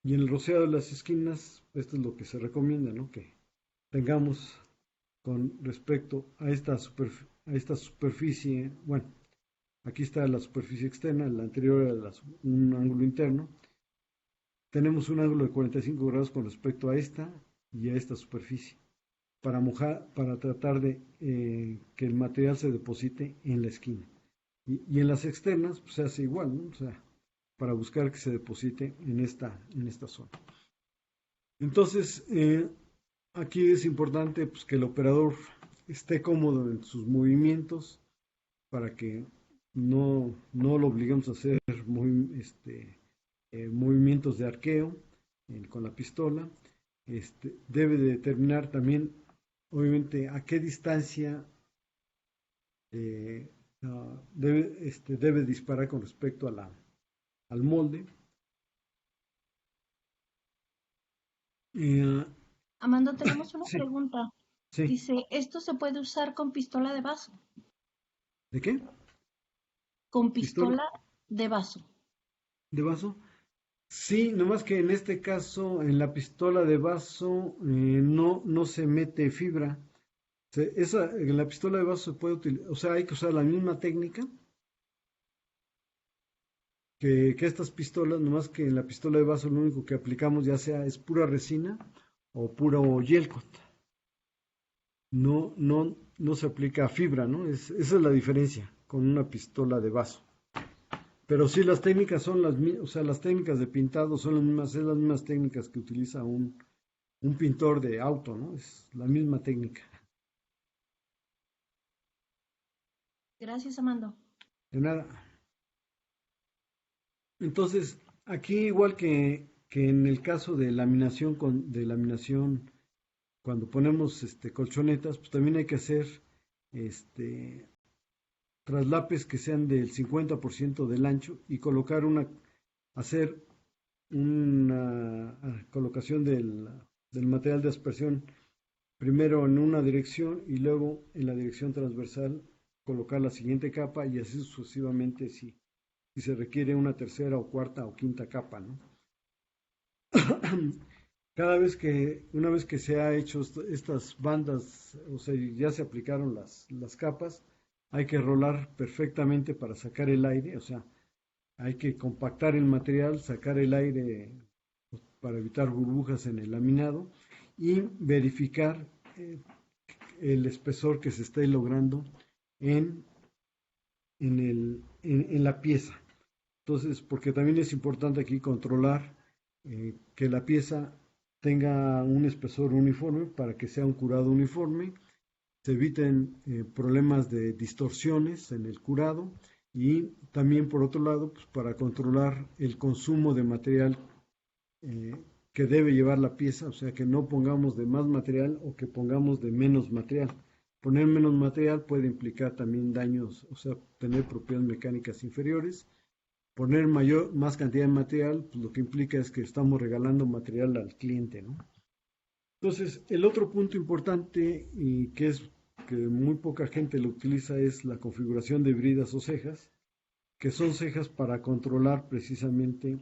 y en el rociado de las esquinas, esto es lo que se recomienda, ¿no? Que tengamos con respecto a esta superficie, bueno, aquí está la superficie externa, la anterior un ángulo interno. Tenemos un ángulo de 45 grados con respecto a esta y a esta superficie para tratar de que el material se deposite en la esquina. Y en las externas pues, se hace igual, ¿no? O sea, para buscar que se deposite en esta zona. Entonces, aquí es importante pues, que el operador esté cómodo en sus movimientos para que no lo obliguemos a hacer movimientos de arqueo con la pistola. Debe de determinar también, obviamente, a qué distancia debe disparar con respecto al molde. Amando, tenemos una Sí, pregunta. sí. Dice, ¿esto se puede usar con pistola de vaso? ¿De qué? Con ¿Pistola pistola de vaso. de vaso? Sí, nomás que en este caso, en la pistola de vaso no se mete fibra. En la pistola de vaso se puede utilizar, o sea, hay que usar la misma técnica que estas pistolas, nomás que en la pistola de vaso lo único que aplicamos ya sea es pura resina o puro gel coat. No se aplica fibra, ¿no? Esa es la diferencia con una pistola de vaso. Pero sí, las técnicas son las mismas, o sea, las técnicas de pintado son las mismas técnicas que utiliza un pintor de auto, ¿no? Es la misma técnica. Gracias, Amando. De nada. Entonces, aquí igual que en el caso de laminación cuando ponemos colchonetas, pues también hay que hacer traslapes que sean del 50% del ancho y hacer una colocación del material de aspersión primero en una dirección y luego en la dirección transversal colocar la siguiente capa y así sucesivamente si se requiere una tercera o cuarta o quinta capa, ¿no? Una vez que se ha hecho estas bandas, o sea, ya se aplicaron las capas, hay que rolar perfectamente para sacar el aire, o sea, hay que compactar el material, sacar el aire para evitar burbujas en el laminado y verificar el espesor que se esté logrando en la pieza. Entonces, porque también es importante aquí controlar que la pieza tenga un espesor uniforme para que sea un curado uniforme, se eviten problemas de distorsiones en el curado y también por otro lado pues, para controlar el consumo de material que debe llevar la pieza, o sea que no pongamos de más material o que pongamos de menos material. Poner menos material puede implicar también daños, o sea, tener propiedades mecánicas inferiores. poner más cantidad de material, pues lo que implica es que estamos regalando material al cliente, ¿no? Entonces, el otro punto importante y que muy poca gente lo utiliza es la configuración de bridas o cejas, que son cejas para controlar precisamente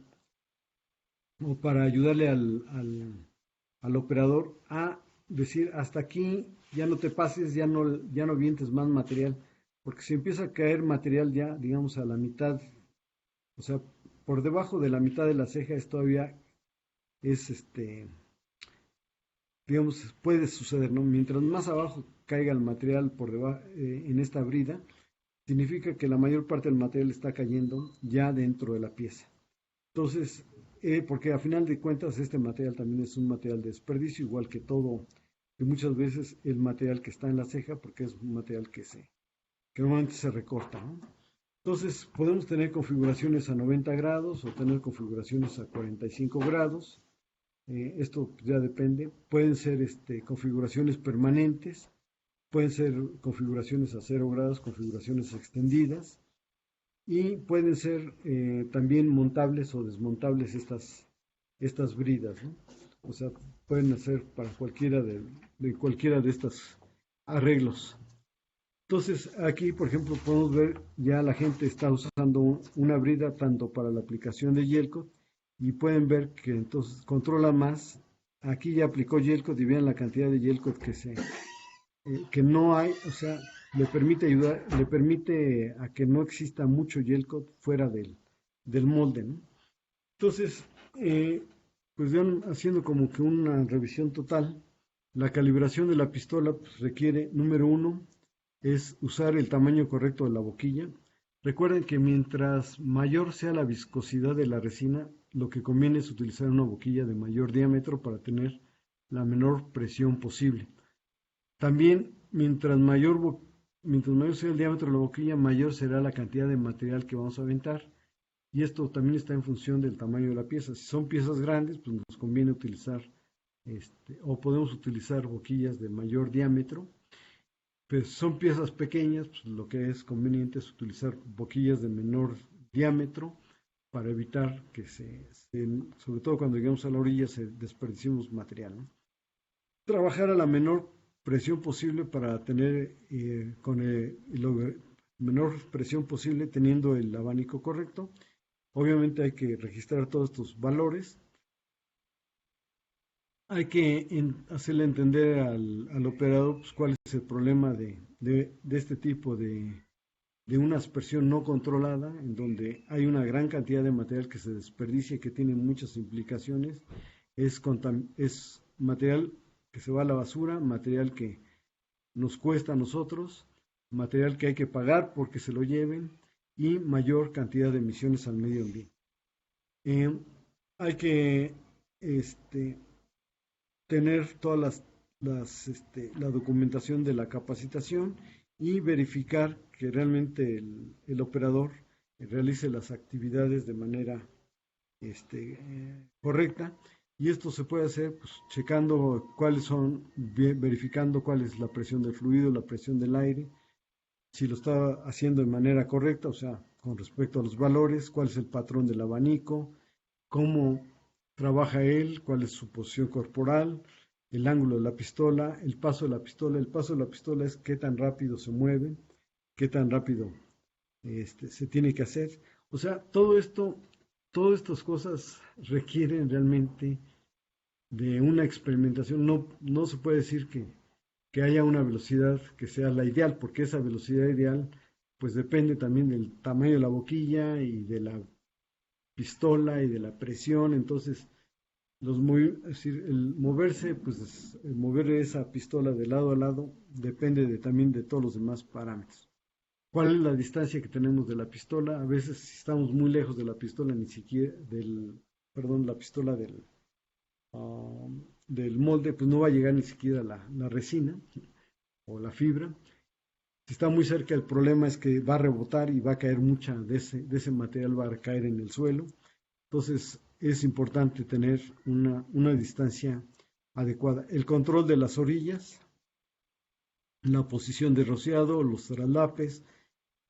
o para ayudarle al operador a decir hasta aquí, ya no te pases, ya no vientes más material, porque si empieza a caer material ya, digamos, a la mitad, o sea, por debajo de la mitad de la ceja es todavía, es digamos, puede suceder, ¿no? Mientras más abajo caiga el material por debajo, en esta brida, significa que la mayor parte del material está cayendo ya dentro de la pieza. Entonces, porque a final de cuentas este material también es un material de desperdicio, igual que todo, que muchas veces el material que está en la ceja, porque es un material que normalmente se recorta, ¿no? Entonces, podemos tener configuraciones a 90 grados o tener configuraciones a 45 grados. Esto ya depende. Pueden ser configuraciones permanentes, pueden ser configuraciones a 0 grados, configuraciones extendidas. Y pueden ser también montables o desmontables estas bridas, ¿no? O sea, pueden hacer para cualquiera de estos arreglos. Entonces, aquí, por ejemplo, podemos ver ya la gente está usando una brida tanto para la aplicación de Yelcot y pueden ver que entonces controla más. Aquí ya aplicó Yelcot y vean la cantidad de Yelcot que no hay, o sea, le permite a que no exista mucho Yelcot fuera del molde, ¿no? Entonces, pues ya haciendo como que una revisión total, la calibración de la pistola pues, requiere, número uno, es usar el tamaño correcto de la boquilla. Recuerden que mientras mayor sea la viscosidad de la resina, lo que conviene es utilizar una boquilla de mayor diámetro para tener la menor presión posible. También, mientras mayor sea el diámetro de la boquilla, mayor será la cantidad de material que vamos a aventar. Y esto también está en función del tamaño de la pieza. Si son piezas grandes, pues nos conviene utilizar, o podemos utilizar boquillas de mayor diámetro. Pues son piezas pequeñas, pues lo que es conveniente es utilizar boquillas de menor diámetro para evitar que sobre todo cuando llegamos a la orilla, se desperdiciemos material, ¿no? Trabajar a la menor presión posible para tener menor presión posible teniendo el abanico correcto. Obviamente hay que registrar todos estos valores. Hay que hacerle entender al operador pues, cuál es el problema de este tipo de una aspersión no controlada, en donde hay una gran cantidad de material que se desperdicia y que tiene muchas implicaciones. Es material que se va a la basura, material que nos cuesta a nosotros, material que hay que pagar porque se lo lleven y mayor cantidad de emisiones al medio ambiente. Hay que tener todas la documentación de la capacitación y verificar que realmente el operador realice las actividades de manera correcta. Y esto se puede hacer pues, checando verificando cuál es la presión del fluido, la presión del aire, si lo está haciendo de manera correcta, o sea, con respecto a los valores, cuál es el patrón del abanico, cómo trabaja él, cuál es su posición corporal, el ángulo de la pistola, el paso de la pistola. El paso de la pistola es qué tan rápido se mueve, qué tan rápido se tiene que hacer. O sea, todas estas cosas requieren realmente de una experimentación. No se puede decir que haya una velocidad que sea la ideal, porque esa velocidad ideal pues depende también del tamaño de la boquilla y de la pistola y de la presión. Entonces, es decir, el mover esa pistola de lado a lado depende también de todos los demás parámetros. ¿Cuál es la distancia que tenemos de la pistola? A veces si estamos muy lejos de la pistola, ni siquiera la pistola del molde, pues no va a llegar ni siquiera la resina o la fibra. Si está muy cerca, el problema es que va a rebotar y va a caer mucha de ese material, va a caer en el suelo. Entonces es importante tener una distancia adecuada. El control de las orillas, la posición de rociado, los traslapes,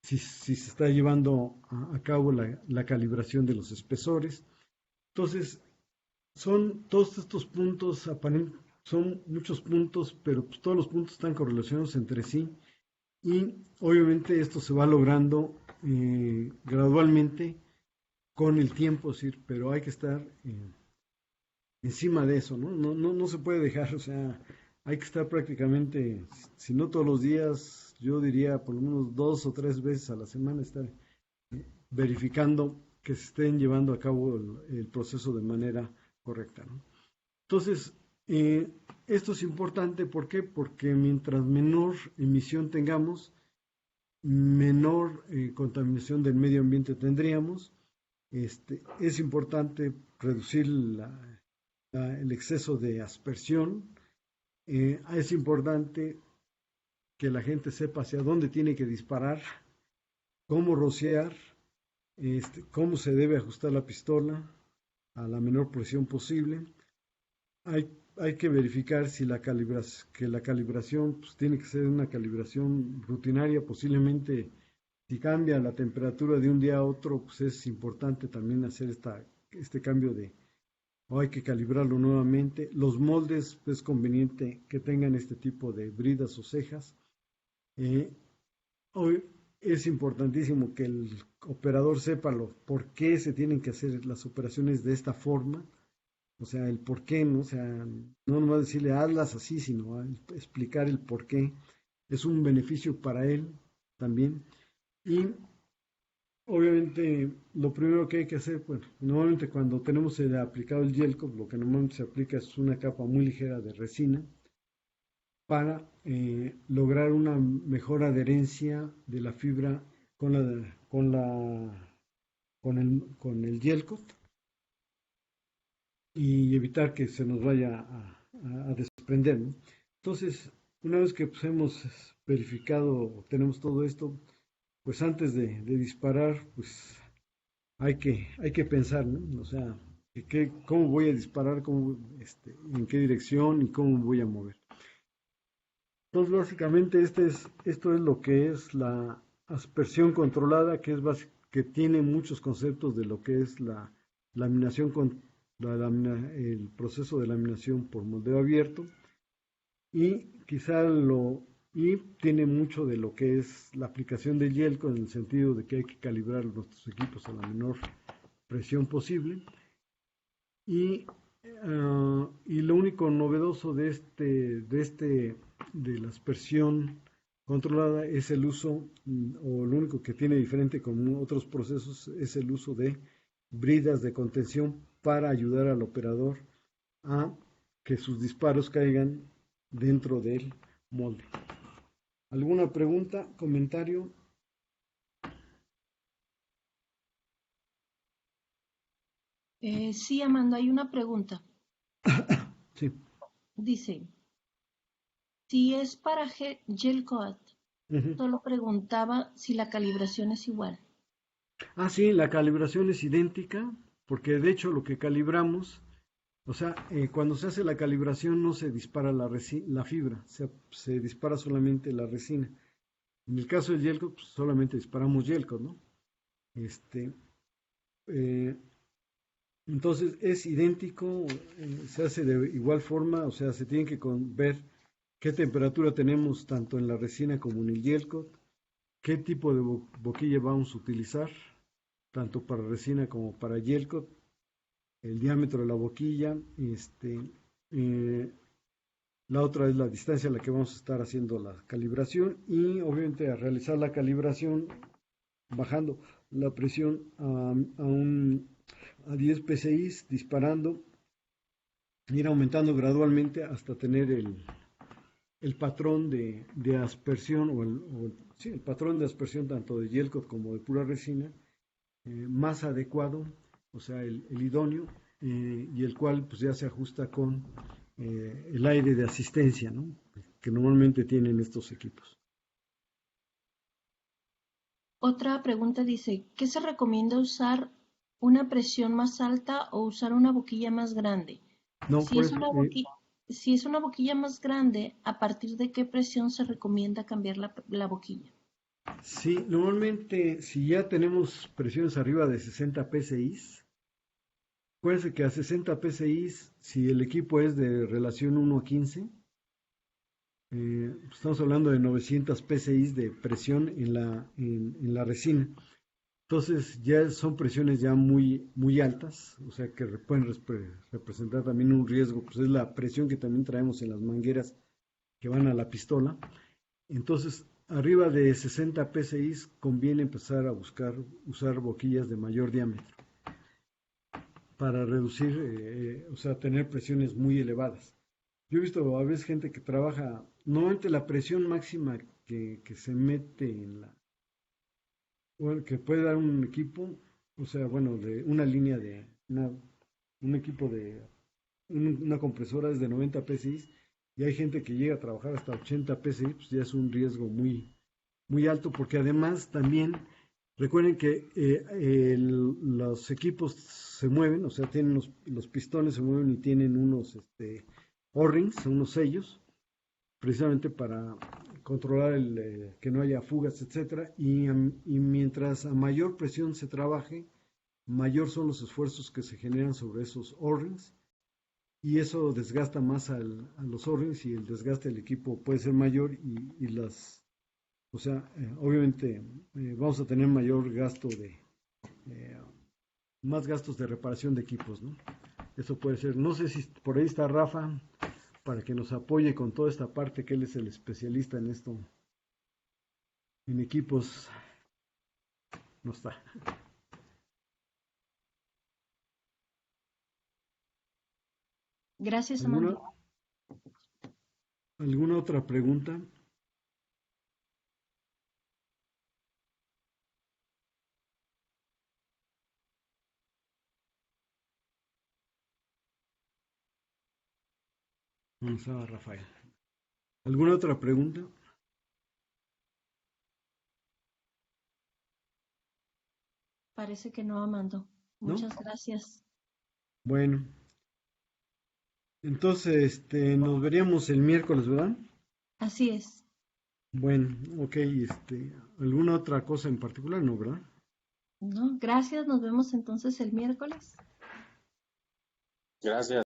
si se está llevando a cabo la calibración de los espesores. Entonces, son todos estos puntos, son muchos puntos, pero pues, todos los puntos están correlacionados entre sí y obviamente esto se va logrando gradualmente con el tiempo, es decir, pero hay que estar encima de eso, ¿no? No se puede dejar, o sea, hay que estar prácticamente, si no todos los días, yo diría por lo menos 2 o 3 veces a la semana, estar verificando que se estén llevando a cabo el proceso de manera correcta, ¿no? Entonces, esto es importante, ¿por qué? Porque mientras menor emisión tengamos, menor contaminación del medio ambiente tendríamos. Es importante reducir el exceso de aspersión. Es importante que la gente sepa hacia dónde tiene que disparar, cómo rociar, cómo se debe ajustar la pistola a la menor presión posible. Hay que verificar si que la calibración pues, tiene que ser una calibración rutinaria, posiblemente si cambia la temperatura de un día a otro, pues es importante también hacer este cambio o hay que calibrarlo nuevamente. Los moldes es conveniente que tengan este tipo de bridas o cejas. Hoy es importantísimo que el operador sepa por qué se tienen que hacer las operaciones de esta forma, o sea, el por qué, ¿no? O sea, no nomás decirle hazlas así, sino explicar el por qué. Es un beneficio para él también. Y obviamente lo primero que hay que hacer, bueno, normalmente cuando tenemos aplicado el gel coat, lo que normalmente se aplica es una capa muy ligera de resina para lograr una mejor adherencia de la fibra con el gel coat y evitar que se nos vaya a desprender, ¿no? Entonces, una vez que pues, hemos verificado, tenemos todo esto, pues antes de disparar, pues hay que pensar, ¿no? O sea, cómo voy a disparar, en qué dirección y cómo voy a mover. Entonces, básicamente, esto es lo que es la aspersión controlada, que tiene muchos conceptos de lo que es la laminación el proceso de laminación por moldeo abierto y y tiene mucho de lo que es la aplicación del Yelco en el sentido de que hay que calibrar nuestros equipos a la menor presión posible y lo único novedoso de la aspersión controlada es el uso, o lo único que tiene diferente con otros procesos es el uso de bridas de contención para ayudar al operador a que sus disparos caigan dentro del molde. ¿Alguna pregunta, comentario? Sí, Amanda, hay una pregunta. Sí. Dice, si es para gel coat, solo preguntaba si la calibración es igual. Sí, la calibración es idéntica, porque de hecho lo que calibramos, o sea, cuando se hace la calibración no se dispara la fibra, se dispara solamente la resina. En el caso del gel coat, pues, solamente disparamos gel coat, ¿no? Entonces es idéntico, se hace de igual forma, o sea, se tiene que ver qué temperatura tenemos tanto en la resina como en el gel coat, qué tipo de boquilla vamos a utilizar, tanto para resina como para gel coat, el diámetro de la boquilla, la otra es la distancia a la que vamos a estar haciendo la calibración y obviamente a realizar la calibración bajando la presión a 10 psi, disparando, ir aumentando gradualmente hasta tener el patrón de aspersión el patrón de aspersión tanto de gel coat como de pura resina más adecuado, o sea, el idóneo, y el cual pues ya se ajusta con el aire de asistencia, ¿no? Que normalmente tienen estos equipos. Otra pregunta dice, ¿qué se recomienda usar una presión más alta o usar una boquilla más grande? No, Si es si es una boquilla más grande, ¿a partir de qué presión se recomienda cambiar la boquilla? Sí, normalmente si ya tenemos presiones arriba de 60 psi, acuérdense que a 60 psi, si el equipo es de relación 1 a 15, estamos hablando de 900 psi de presión en la resina. Entonces ya son presiones ya muy, muy altas, o sea que pueden representar también un riesgo, pues es la presión que también traemos en las mangueras que van a la pistola. Entonces, arriba de 60 psi conviene empezar a usar boquillas de mayor diámetro para reducir, o sea, tener presiones muy elevadas. Yo he visto a veces gente que trabaja, normalmente la presión máxima que se mete bueno, que puede dar un equipo, o sea, bueno, de una línea un equipo una compresora es de 90 psi y hay gente que llega a trabajar hasta 80 psi, pues ya es un riesgo muy, muy alto porque además también recuerden que los equipos se mueven, o sea, tienen los pistones se mueven y tienen unos O-rings, unos sellos, precisamente para controlar que no haya fugas, etcétera, y mientras a mayor presión se trabaje, mayor son los esfuerzos que se generan sobre esos O-rings y eso desgasta más a los O-rings y el desgaste del equipo puede ser mayor y o sea, obviamente vamos a tener mayor gasto eh, más gastos de reparación de equipos, ¿no? Eso puede ser, no sé si por ahí está Rafa para que nos apoye con toda esta parte, que él es el especialista en esto, en equipos, no está. Gracias, ¿Alguna, Amanda. alguna otra pregunta? No estaba Rafael. ¿Alguna otra pregunta? Parece que no, Amando. ¿No? Muchas gracias. Bueno, entonces nos veríamos el miércoles, ¿verdad? Así es. Bueno, ok, ¿alguna otra cosa en particular? No, ¿verdad? ¿No? Gracias. Nos vemos entonces el miércoles. Gracias.